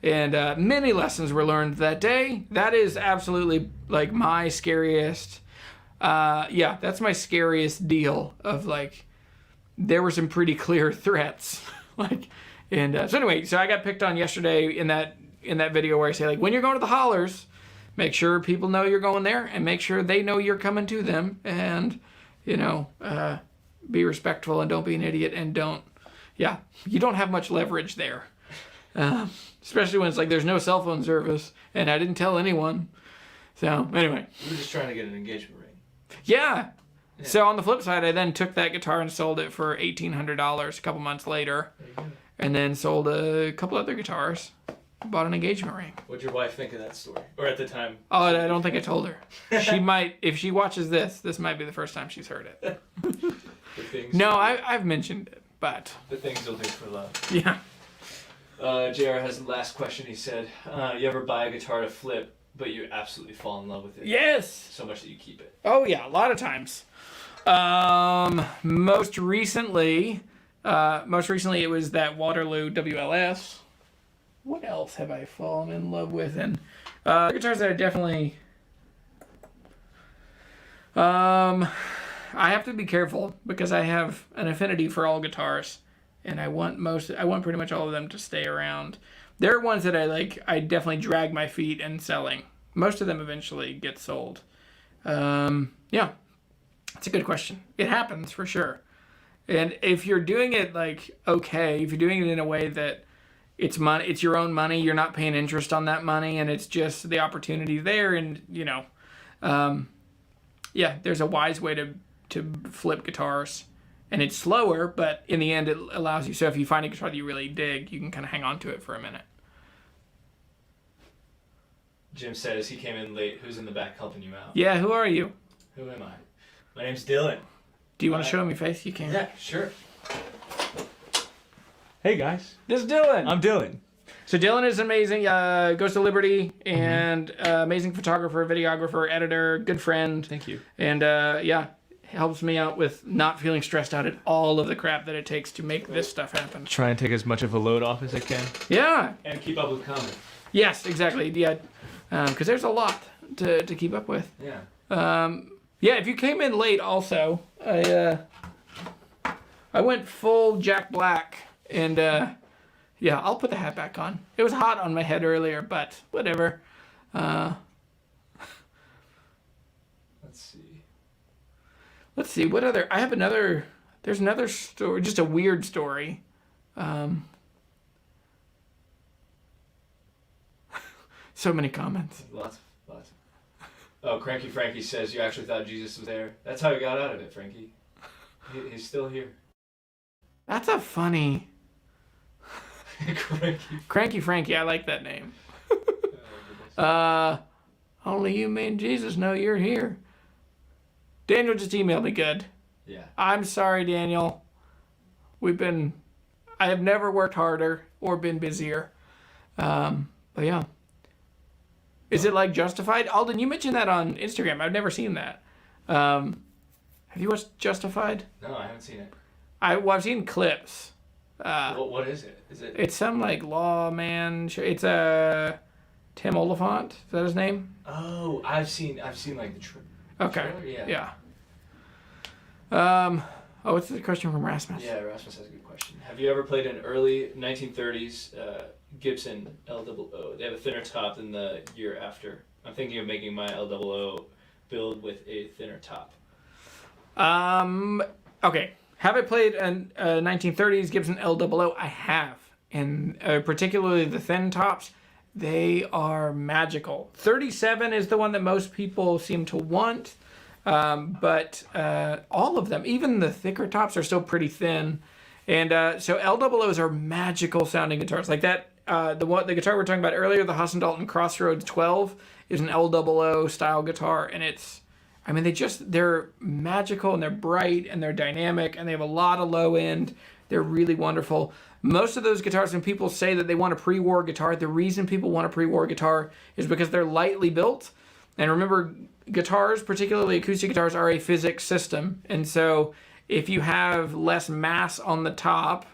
And many lessons were learned that day. That is absolutely like my scariest. Yeah, that's my scariest deal of like, there were some pretty clear threats. Like, and so anyway, so I got picked on yesterday in that video where I say like, when you're going to the hollers, make sure people know you're going there and make sure they know you're coming to them, and, you know, be respectful and don't be an idiot and you don't have much leverage there. Especially when it's like there's no cell phone service and I didn't tell anyone. So anyway. You were just trying to get an engagement ring. Yeah. So on the flip side, I then took that guitar and sold it for $1,800 a couple months later. And then sold a couple other guitars. Bought an engagement ring. What'd your wife think of that story? Or at the time? Oh, I don't think I told her. She might, if she watches this might be the first time she's heard it. No, I've mentioned it, but... The things you'll do for love. Yeah. JR has the last question. He said, you ever buy a guitar to flip, but you absolutely fall in love with it? Yes. So much that you keep it. Oh, yeah, a lot of times. Most recently it was that Waterloo WLS. What else have I fallen in love with? And guitars that I definitely... I have to be careful because I have an affinity for all guitars. And I want pretty much all of them to stay around. There are ones that I definitely drag my feet in selling. Most of them eventually get sold. Yeah, that's a good question. It happens for sure. And if you're doing it okay, if you're doing it in a way that it's money, it's your own money, you're not paying interest on that money, and it's just the opportunity there, and yeah, there's a wise way to flip guitars. And it's slower, but in the end, it allows you. So if you find a guitar that you really dig, you can kind of hang on to it for a minute. Jim says he came in late. Who's in the back helping you out? Yeah, who are you? Who am I? My name's Dylan. Do you want to show him your face? You can. Yeah, sure. Hey guys. This is Dylan. I'm Dylan. So Dylan is amazing. Goes to Liberty and amazing photographer, videographer, editor, good friend. Thank you. And yeah. Helps me out with not feeling stressed out at all of the crap that it takes to make this stuff happen. Try and take as much of a load off as I can. Yeah. And keep up with comments. Yes, exactly. Yeah. Because there's a lot to keep up with. Yeah. Yeah, if you came in late also, I went full Jack Black and yeah, I'll put the hat back on. It was hot on my head earlier, but whatever. Let's see, what other... I have another... There's another story, just a weird story. So many comments. Lots. Oh, Cranky Frankie says you actually thought Jesus was there. That's how he got out of it, Frankie. He's still here. That's a funny... Cranky Frankie, I like that name. Only you, me, and Jesus know you're here. Daniel just emailed me good. Yeah. I'm sorry, Daniel. I have never worked harder or been busier. But yeah. Is it like Justified? Alden, you mentioned that on Instagram. I've never seen that. Have you watched Justified? No, I haven't seen it. I've seen clips. What is it? It's some like lawman. It's a Tim Oliphant. Is that his name? Oh, I've seen like the Okay. trailer. Yeah. What's the question from Erasmus? Yeah, Erasmus has a good question. Have you ever played an early 1930s Gibson LOO? They have a thinner top than the year after. I'm thinking of making my LOO build with a thinner top. Okay. Have I played a 1930s Gibson LOO? I have. And particularly the thin tops, they are magical. 37 is the one that most people seem to want. But all of them, even the thicker tops, are still pretty thin. And so LOOs are magical sounding guitars. Like that, the guitar we were talking about earlier, the Hudson Dalton Crossroads 12, is an LOO style guitar. And they're magical and they're bright and they're dynamic and they have a lot of low end. They're really wonderful. Most of those guitars, when people say that they want a pre-war guitar, the reason people want a pre-war guitar is because they're lightly built. And remember, guitars, particularly acoustic guitars, are a physics system. And so if you have less mass on the top,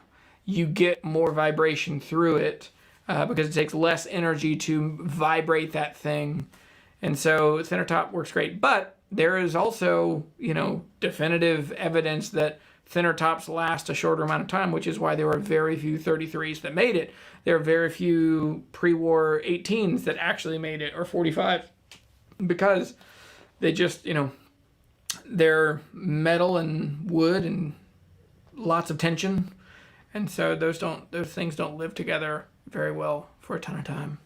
you get more vibration through it because it takes less energy to vibrate that thing. And so thinner top works great. But there is also, definitive evidence that thinner tops last a shorter amount of time, which is why there were very few 33s that made it. There are very few pre-war 18s that actually made it, or 45, because they just, they're metal and wood and lots of tension. And so those things don't live together very well for a ton of time.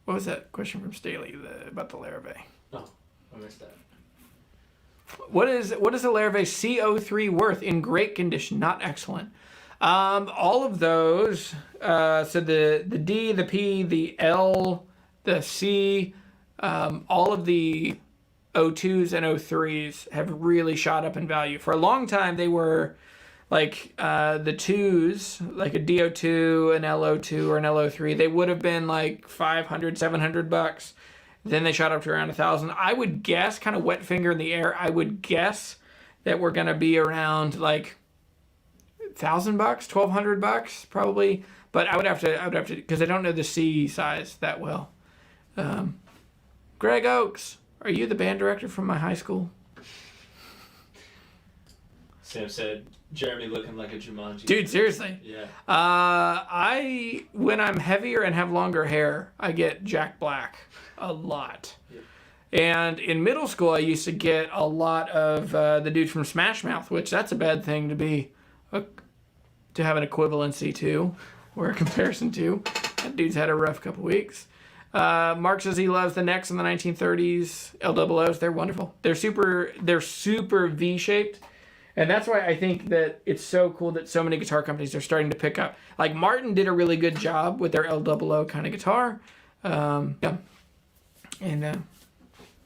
What was that question from Staley about the Larrivee? Oh, I missed that. What is the Larrivee CO3 worth? In great condition, not excellent. All of those, so the D, the P, the L, the C, all of the O2s and O3s have really shot up in value. For a long time, they were like the 2s, like a DO2, an LO2, or an LO3. They would have been like $500, $700. Then they shot up to around $1,000. I would guess, kind of wet finger in the air, I would guess that we're going to be around like $1,000, $1,200 probably. But I would have to, because I don't know the C size that well. Greg Oakes, are you the band director from my high school? Sam said, Jeremy looking like a Jumanji. Dude, seriously. Yeah. When I'm heavier and have longer hair, I get Jack Black a lot. Yeah. And in middle school, I used to get a lot of the dude from Smash Mouth, which that's a bad thing to be, to have an equivalency to, or a comparison to. That dude's had a rough couple weeks. Mark says he loves the necks in the 1930s LOOs. They're wonderful. They're super V-shaped. And that's why I think that it's so cool that so many guitar companies are starting to pick up. Like Martin did a really good job with their LOO kind of guitar. Yeah. And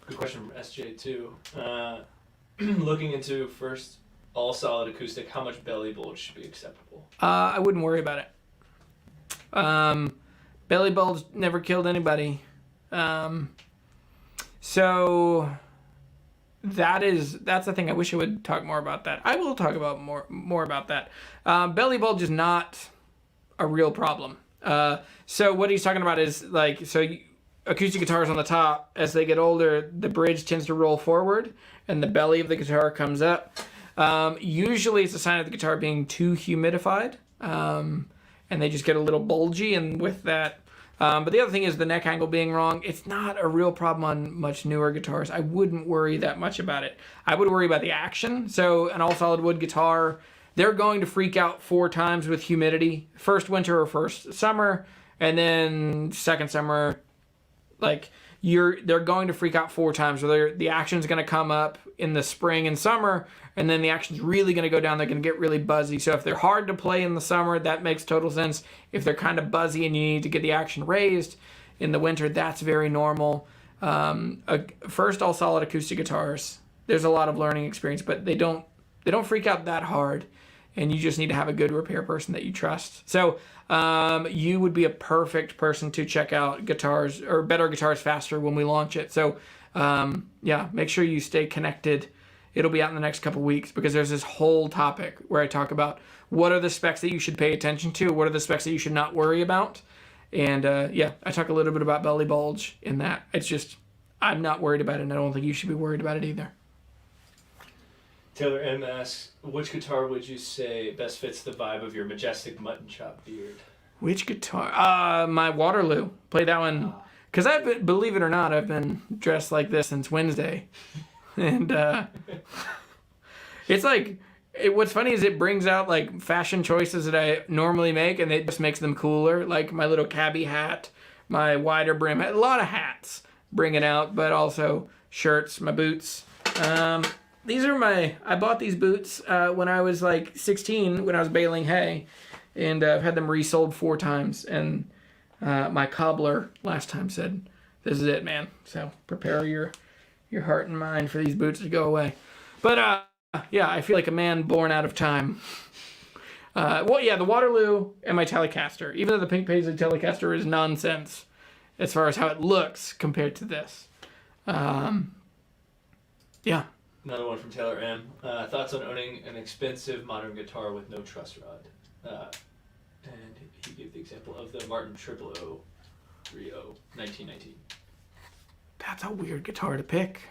good question from SJ2. Looking into first all solid acoustic, how much belly bulge should be acceptable? I wouldn't worry about it. Belly bulge never killed anybody. So that's the thing. I wish I would talk more about that. I will talk about more about that. Belly bulge is not a real problem. So what he's talking about is acoustic guitars on the top, as they get older, the bridge tends to roll forward and the belly of the guitar comes up. Usually it's a sign of the guitar being too humidified, and they just get a little bulgy, and with that. But the other thing is the neck angle being wrong. It's not a real problem on much newer guitars. I wouldn't worry that much about it. I would worry about the action. So an all solid wood guitar, they're going to freak out 4 times with humidity. First winter or first summer, and then second summer, they're going to freak out 4 times. Where the action's going to come up in the spring and summer, and then the action's really going to go down. They're going to get really buzzy. So if they're hard to play in the summer, that makes total sense. If they're kind of buzzy and you need to get the action raised in the winter, that's very normal. First, all solid acoustic guitars. There's a lot of learning experience, but they don't freak out that hard, and you just need to have a good repair person that you trust. So you would be a perfect person to check out guitars or Better Guitars Faster when we launch it. So yeah, make sure you stay connected. It'll be out in the next couple weeks because there's this whole topic where I talk about what are the specs that you should pay attention to, what are the specs that you should not worry about. And yeah, I talk a little bit about belly bulge in that. It's just, I'm not worried about it, and I don't think you should be worried about it either. Taylor M asks, which guitar would you say best fits the vibe of your majestic mutton chop beard? Which guitar? My Waterloo. Play that one. Because believe it or not, I've been dressed like this since Wednesday. And it's like, what's funny is it brings out like fashion choices that I normally make, and it just makes them cooler. Like my little cabbie hat, my wider brim, a lot of hats bring it out, but also shirts, my boots. These are I bought these boots when I was like 16, when I was baling hay, and I've had them resold 4 times. And my cobbler last time said, "This is it, man. So prepare your heart and mind for these boots to go away." But yeah, I feel like a man born out of time. Well, yeah, the Waterloo and my Telecaster. Even though the pink paisley Telecaster is nonsense as far as how it looks compared to this. Yeah. Another one from Taylor M. Thoughts on owning an expensive modern guitar with no truss rod? And he gave the example of the Martin 000 Rio 1919. That's a weird guitar to pick.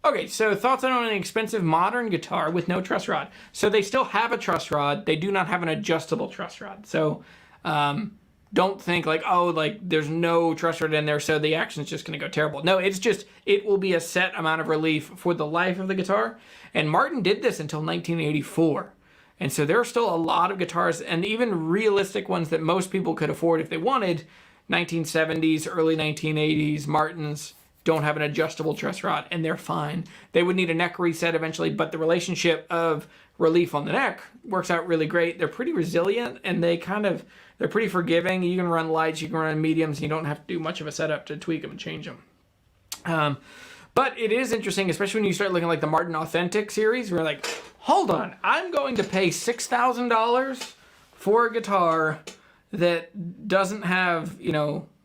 Okay, so thoughts on an expensive modern guitar with no truss rod. So they still have a truss rod. They do not have an adjustable truss rod. So don't think like, oh, like there's no truss rod in there, so the action's just going to go terrible. No, it's just, it will be a set amount of relief for the life of the guitar. And Martin did this until 1984. And so there are still a lot of guitars, and even realistic ones that most people could afford if they wanted. 1970s, early 1980s Martins don't have an adjustable truss rod, and they're fine. They would need a neck reset eventually, but the relationship of relief on the neck works out really great. They're pretty resilient, and they're pretty forgiving. You can run lights, you can run mediums, and you don't have to do much of a setup to tweak them and change them. But it is interesting, especially when you start looking like the Martin Authentic series, where like, hold on, I'm going to pay $6,000 for a guitar that doesn't have,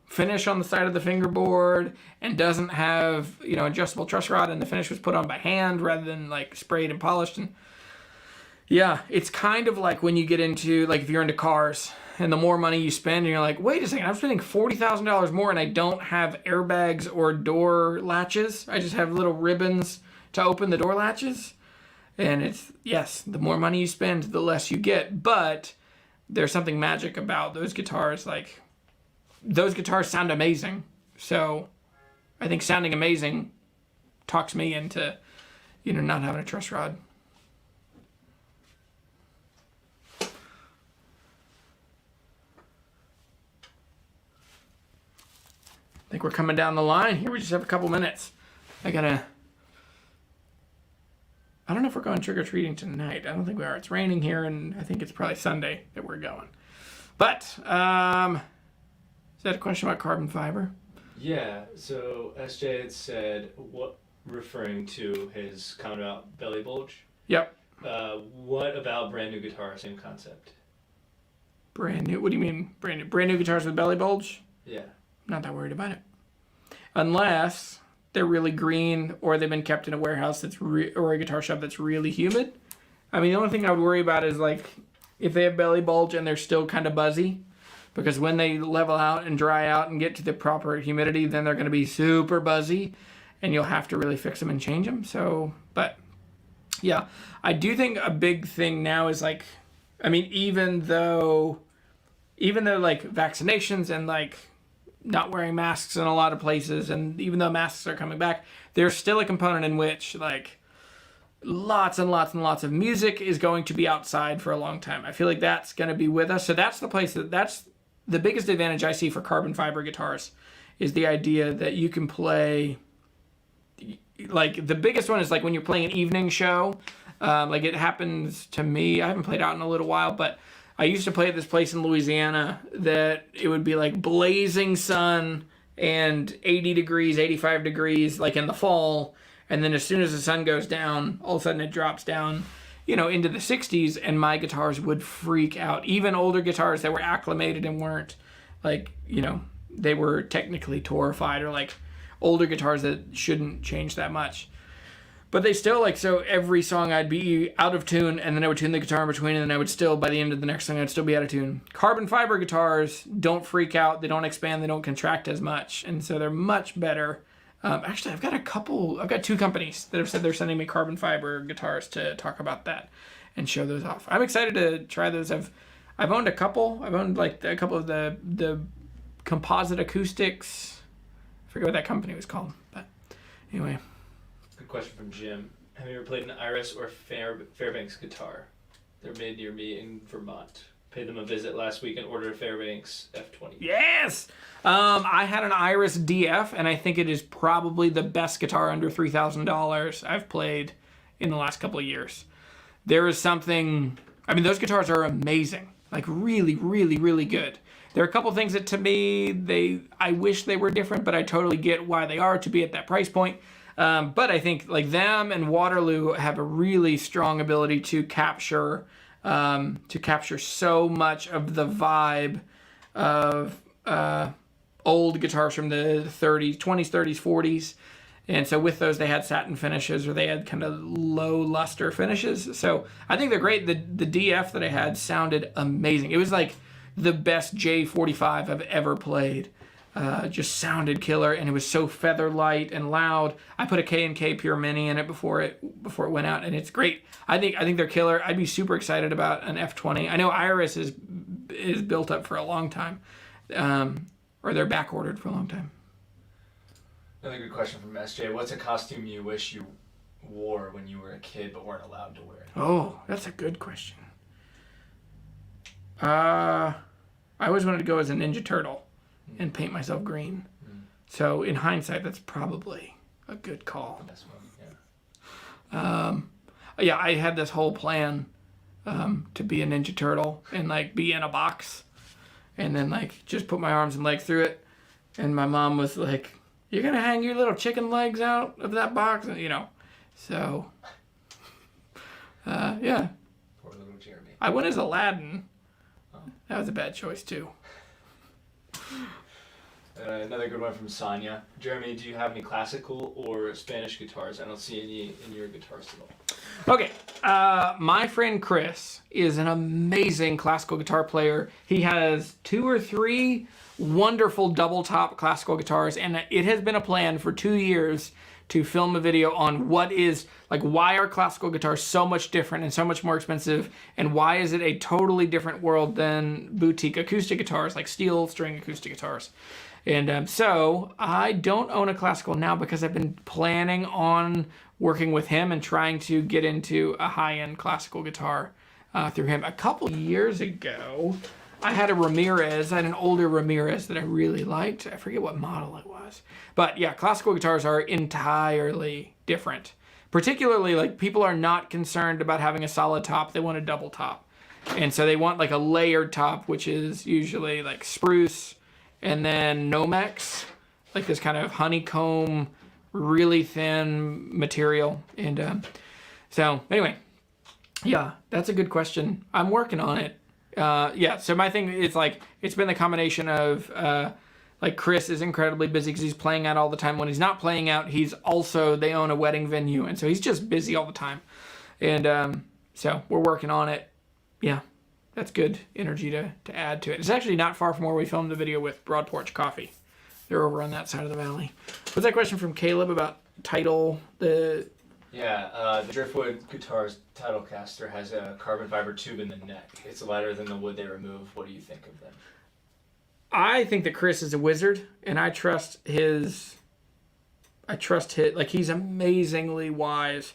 finish on the side of the fingerboard and doesn't have, adjustable truss rod, and the finish was put on by hand rather than like sprayed and polished. And yeah, it's kind of like when you get into, like if you're into cars and the more money you spend and you're like, wait a second, I'm spending $40,000 more and I don't have airbags or door latches. I just have little ribbons to open the door latches. And it's, yes, the more money you spend, the less you get. But there's something magic about those guitars. Like, those guitars sound amazing. So I think sounding amazing talks me into, not having a truss rod. I think we're coming down the line here. We just have a couple minutes. I don't know if we're going trick-or-treating tonight. I don't think we are. It's raining here, and I think it's probably Sunday that we're going. But, is that a question about carbon fiber? Yeah, so SJ had said, referring to his comment about belly bulge. Yep. What about brand new guitar, same concept? Brand new? What do you mean brand new? Brand new guitars with belly bulge? Yeah. Not that worried about it. Unless they're really green, or they've been kept in a warehouse or a guitar shop that's really humid. I mean, the only thing I would worry about is like if they have belly bulge and they're still kind of buzzy, because when they level out and dry out and get to the proper humidity, then they're going to be super buzzy, and you'll have to really fix them and change them. So, but yeah, I do think a big thing now is like, I mean, even though like vaccinations and like not wearing masks in a lot of places, and even though masks are coming back, there's still a component in which like lots and lots and lots of music is going to be outside for a long time. I feel like that's going to be with us. So that's the place that's the biggest advantage I see for carbon fiber guitars, is the idea that you can play, like the biggest one is like when you're playing an evening show. Like it happens to me. I haven't played out in a little while, but I used to play at this place in Louisiana that it would be like blazing sun, and 80 degrees, 85 degrees, like in the fall. And then as soon as the sun goes down, all of a sudden it drops down, into the 60s, and my guitars would freak out. Even older guitars that were acclimated and weren't like, they were technically torrified, or like older guitars that shouldn't change that much. But they still, so every song I'd be out of tune, and then I would tune the guitar in between, and then I would still, by the end of the next song, I'd still be out of tune. Carbon fiber guitars don't freak out, they don't expand, they don't contract as much, and so they're much better. Actually, I've got 2 companies that have said they're sending me carbon fiber guitars to talk about that and show those off. I'm excited to try those. I've owned a couple. I've owned a couple of the composite acoustics. I forget what that company was called, but anyway. Good question from Jim. Have you ever played an Iris or Fairbanks guitar? They're made near me in Vermont. Paid them a visit last week and ordered a Fairbanks F20. Yes! I had an Iris DF, and I think it is probably the best guitar under $3,000 I've played in the last couple of years. There is something... those guitars are amazing. Really, really, really good. There are a couple things that, to me, I wish they were different, but I totally get why they are to be at that price point. But I think them and Waterloo have a really strong ability to capture so much of the vibe of old guitars from the 20s, 30s, 40s. And so with those, they had satin finishes, or they had kind of low luster finishes. So I think they're great. The DF that I had sounded amazing. It was like the best J45 I've ever played. Just sounded killer, and it was so feather light and loud. I put a K&K Pure Mini in it before it went out, and it's great. I think they're killer. I'd be super excited about an F20. I know Iris is built up for a long time, or they're back ordered for a long time. Another good question from SJ. What's a costume you wish you wore when you were a kid but weren't allowed to wear it? Oh, that's a good question. I always wanted to go as a Ninja Turtle and paint myself green. So in hindsight, that's probably a good call. That's one, yeah. Yeah, I had this whole plan to be a Ninja Turtle and be in a box, and then just put my arms and legs through it. And my mom was like, "You're gonna hang your little chicken legs out of that box," and So, yeah. Poor little Jeremy. I went as Aladdin. That was a bad choice too. Another good one from Sonia. Jeremy, do you have any classical or Spanish guitars? I don't see any in your guitar arsenal. Okay, my friend Chris is an amazing classical guitar player. He has 2 or 3 wonderful double top classical guitars, and it has been a plan for 2 years to film a video on why are classical guitars so much different and so much more expensive, and why is it a totally different world than boutique acoustic guitars, like steel string acoustic guitars. And so I don't own a classical now because I've been planning on working with him and trying to get into a high-end classical guitar through him. A couple years ago, I had an older Ramirez that I really liked. I forget what model it was. But yeah, classical guitars are entirely different. Particularly, people are not concerned about having a solid top. They want a double top. And so they want a layered top, which is usually spruce, and then Nomex, this kind of honeycomb, really thin material. And so anyway, yeah, that's a good question. I'm working on it. Yeah, so my thing is it's been the combination of Chris is incredibly busy because he's playing out all the time. When he's not playing out, they own a wedding venue, and so he's just busy all the time. And so we're working on it. Yeah, that's good energy to add to it. It's actually not far from where we filmed the video with Broad Porch Coffee. They're over on that side of the valley. What's that question from Caleb about title? Yeah, the Driftwood Guitars title caster has a carbon fiber tube in the neck. It's lighter than the wood they remove. What do you think of them? I think that Chris is a wizard, and I trust his. He's amazingly wise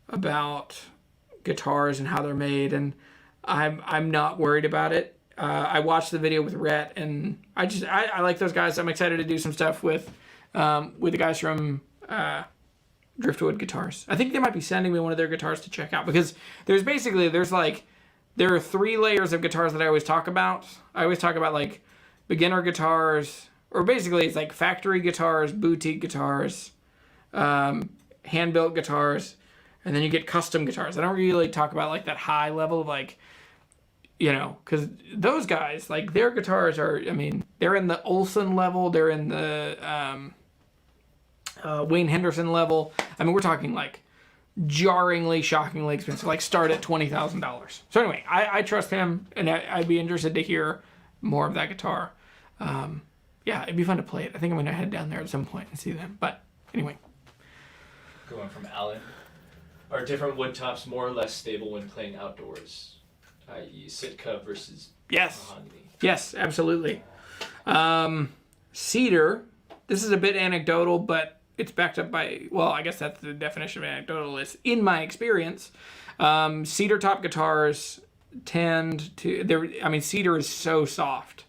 about guitars and how they're made, and I'm not worried about it. I watched the video with Rhett, and I like those guys. I'm excited to do some stuff with the guys from Driftwood Guitars. I think they might be sending me one of their guitars to check out, because there are 3 layers of guitars that I always talk about. I always talk about beginner guitars, or basically it's like factory guitars, boutique guitars, hand-built guitars, and then you get custom guitars. I don't really talk about like that high level of like, because those guys, like their guitars are, I mean, they're in the Olson level, they're in the Wayne Henderson level. I mean, we're talking like jarringly, shockingly expensive, like start at $20,000. So anyway, I trust him, and I'd be interested to hear more of that guitar. Yeah, it'd be fun to play it. I think I'm going to head down there at some point and see them. But anyway. Going from Allen. Are different wood tops more or less stable when playing outdoors? I.e. Sitka versus mahogany? Yes, absolutely. Cedar, this is a bit anecdotal, but it's backed up by, well, I guess that's the definition of anecdotal is, in my experience, cedar top guitars tend to, cedar is so soft.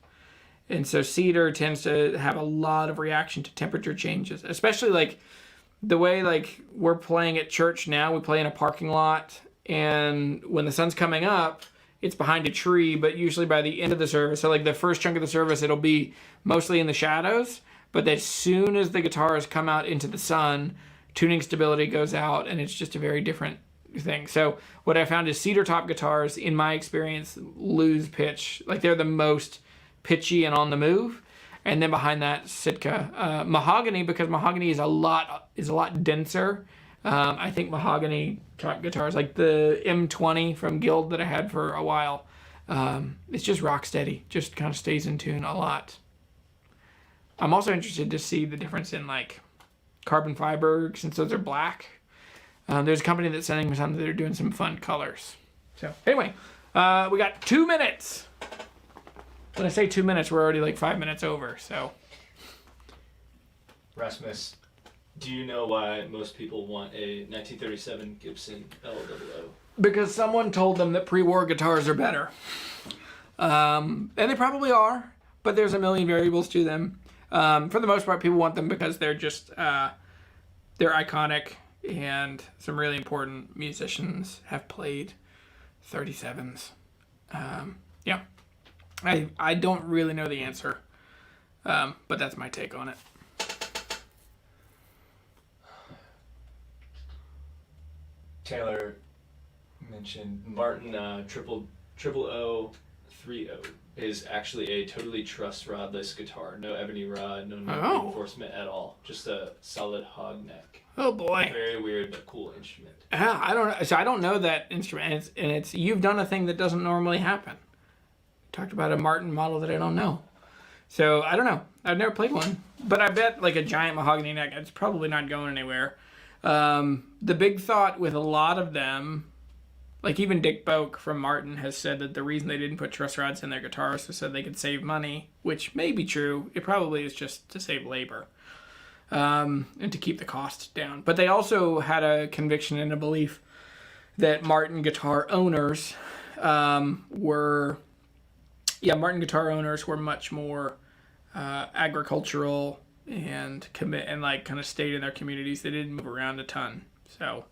And so cedar tends to have a lot of reaction to temperature changes, especially like the way like we're playing at church now. We play in a parking lot, and when the sun's coming up, it's behind a tree, but usually by the end of the service, so like the first chunk of the service, it'll be mostly in the shadows. But as soon as the guitars come out into the sun, tuning stability goes out, and it's just a very different thing. So what I found is cedar top guitars, in my experience, lose pitch. Like they're the most pitchy and on the move. And then behind that, Sitka. Mahogany, because mahogany is a lot denser. I think mahogany top guitars, like the M20 from Guild that I had for a while, it's just rock steady, just kind of stays in tune a lot. I'm also interested to see the difference in like carbon fiber, since those are black. There's a company that's sending me something that are doing some fun colors. So anyway, we got 2 minutes. When I say 2 minutes, we're already like 5 minutes over, so. Erasmus, do you know why most people want a 1937 Gibson L00? Because someone told them that pre-war guitars are better. And they probably are, but there's a million variables to them. For the most part, people want them because they're just, they're iconic, and some really important musicians have played 37s. Yeah. I don't really know the answer, but that's my take on it. Taylor mentioned Martin 00030 is actually a totally truss rodless guitar. No ebony rod, no reinforcement at all. Just a solid hog neck. Oh boy. Very weird but cool instrument. Yeah, I don't know that instrument, and it's you've done a thing that doesn't normally happen. Talked about a Martin model that I don't know. So I don't know. I've never played one, but I bet like a giant mahogany neck, it's probably not going anywhere. The big thought with a lot of them, like even Dick Boak from Martin has said that the reason they didn't put truss rods in their guitars is so they could save money, which may be true. It probably is just to save labor, and to keep the cost down. But they also had a conviction and a belief that Martin guitar owners were much more agricultural and like kind of stayed in their communities. They didn't move around a ton. So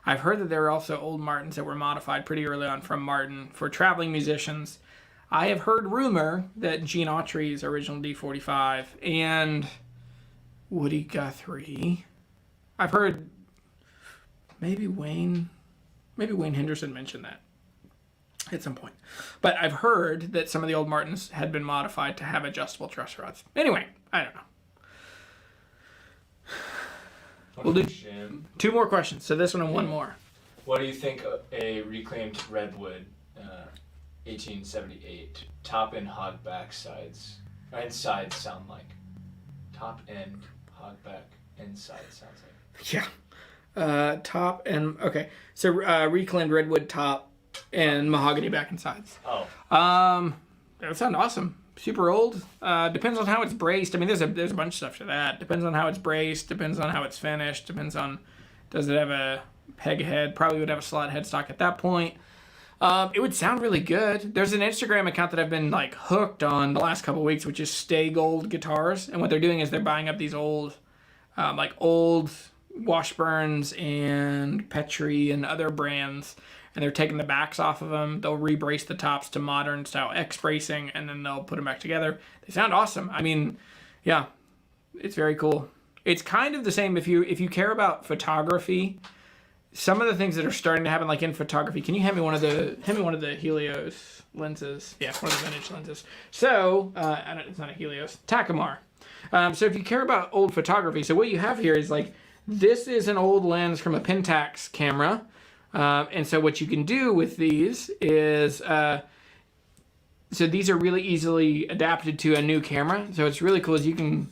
I've heard that there are also old Martins that were modified pretty early on from Martin for traveling musicians. I have heard rumor that Gene Autry's original D45 and Woody Guthrie, I've heard maybe Wayne Henderson mentioned that at some point. But I've heard that some of the old Martins had been modified to have adjustable truss rods. Anyway, I don't know. We'll do 2 more questions. So this one and one more. What do you think of a reclaimed redwood 1878 top and hogback sides and sides sound like? Top end hogback and sides sounds like. Yeah. Top and okay. So reclaimed redwood top and mahogany back and sides. Oh. That would sound awesome. Super old. Depends on how it's braced. I mean, there's a bunch of stuff to that. Depends on how it's braced. Depends on how it's finished. Depends on, does it have a peg head? Probably would have a slot headstock at that point. It would sound really good. There's an Instagram account that I've been like hooked on the last couple of weeks, which is Stay Gold Guitars. And what they're doing is they're buying up these old Washburns and Petrie and other brands, and they're taking the backs off of them. They'll rebrace the tops to modern style X bracing, and then they'll put them back together. They sound awesome. I mean, Yeah, it's very cool. It's kind of the same if you care about photography. Some of the things that are starting to happen, like in photography. Can you hand me one of the Helios lenses? Yeah, one of the vintage lenses. So it's not a Helios, Takumar. So if you care about old photography, so what you have here is like this is an old lens from a Pentax camera, and so what you can do with these is so these are really easily adapted to a new camera. So it's really cool is you can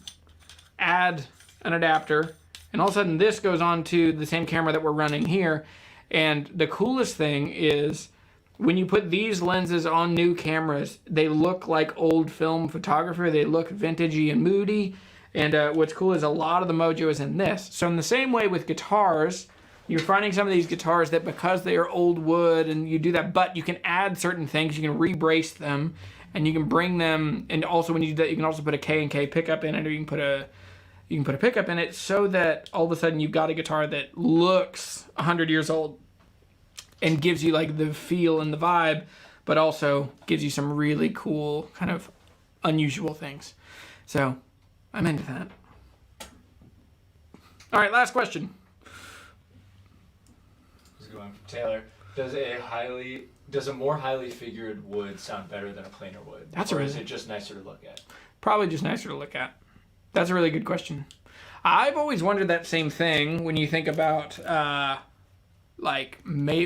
add an adapter, and all of a sudden this goes on to the same camera that we're running here. And the coolest thing is when you put these lenses on new cameras, they look like old film photography. They look vintagey and moody. And what's cool is a lot of the mojo is in this. So in the same way with guitars, you're finding some of these guitars that because they are old wood and you do that, but you can add certain things, you can re-brace them, and you can bring them, and also when you do that, you can also put a K&K pickup in it, or you can put a pickup in it so that all of a sudden you've got a guitar that looks 100 years old and gives you like the feel and the vibe, but also gives you some really cool kind of unusual things. So I'm into that. All right, last question. This is going from Taylor. Does a more highly figured wood sound better than a plainer wood? Or is it just nicer to look at? Probably just nicer to look at. That's a really good question. I've always wondered that same thing when you think about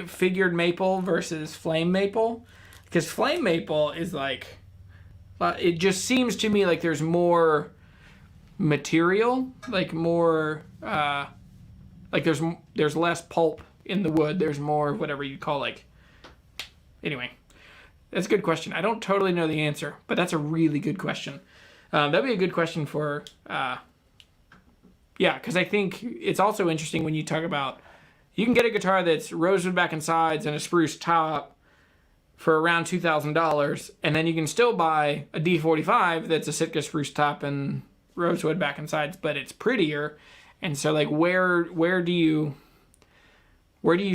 figured maple versus flame maple. Because flame maple is like, it just seems to me like there's more material, like more, like there's less pulp in the wood. There's more whatever you call like, anyway, that's a good question. I don't totally know the answer, but that's a really good question. That'd be a good question for, because I think it's also interesting when you talk about, you can get a guitar that's rosewood back and sides and a spruce top for around $2,000, and then you can still buy a D45 that's a Sitka spruce top and rosewood back and sides, but it's prettier. And so like where do you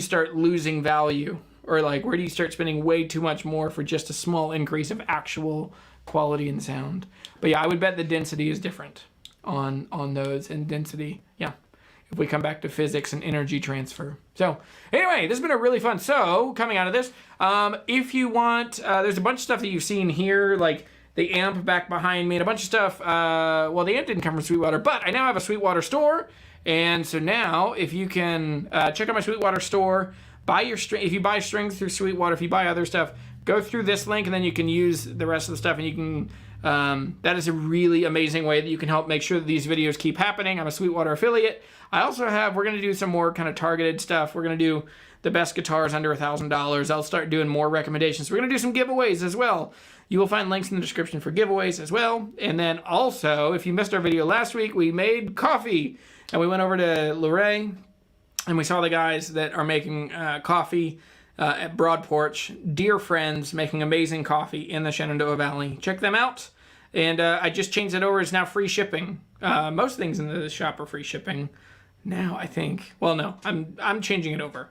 start losing value, or like where do you start spending way too much more for just a small increase of actual quality and sound? But yeah, I would bet the density is different on those, and density, yeah, if we come back to physics and energy transfer. So anyway, this has been a really fun. So coming out of this, if you want, there's a bunch of stuff that you've seen here, like the amp back behind me, and a bunch of stuff. Well, the amp didn't come from Sweetwater, but I now have a Sweetwater store. And so now if you can check out my Sweetwater store, if you buy strings through Sweetwater, if you buy other stuff, go through this link, and then you can use the rest of the stuff, and you can, that is a really amazing way that you can help make sure that these videos keep happening. I'm a Sweetwater affiliate. I also we're going to do some more kind of targeted stuff. We're going to do the best guitars under $1,000. I'll start doing more recommendations. We're going to do some giveaways as well. You will find links in the description for giveaways as well. And then also, if you missed our video last week, we made coffee, and we went over to Luray, and we saw the guys that are making coffee at Broad Porch. Dear friends, making amazing coffee in the Shenandoah Valley. Check them out. And I just changed it over. It's now free shipping. Most things in the shop are free shipping now, I think. Well, no, I'm changing it over.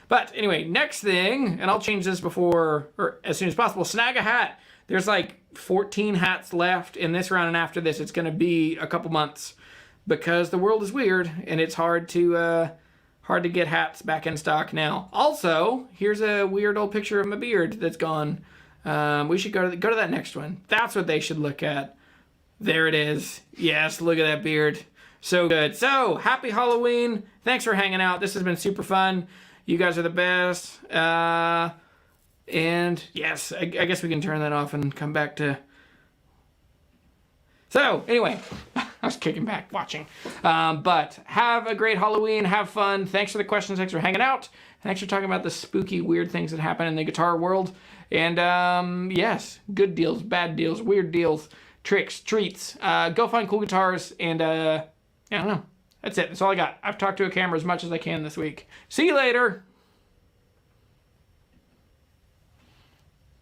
But anyway, next thing, and I'll change this before, or as soon as possible, snag a hat. There's like 14 hats left in this round, and after this, it's going to be a couple months because the world is weird, and it's hard to get hats back in stock now. Also, here's a weird old picture of my beard that's gone. We should go to that next one. That's what they should look at. There it is. Yes, look at that beard. So good. So, happy Halloween. Thanks for hanging out. This has been super fun. You guys are the best. And yes, I guess we can turn that off and come back to... So, anyway, I was kicking back watching. But have a great Halloween. Have fun. Thanks for the questions. Thanks for hanging out. Thanks for talking about the spooky, weird things that happen in the guitar world. And yes, good deals, bad deals, weird deals, tricks, treats. Go find cool guitars. And I don't know. That's it. That's all I got. I've talked to a camera as much as I can this week. See you later.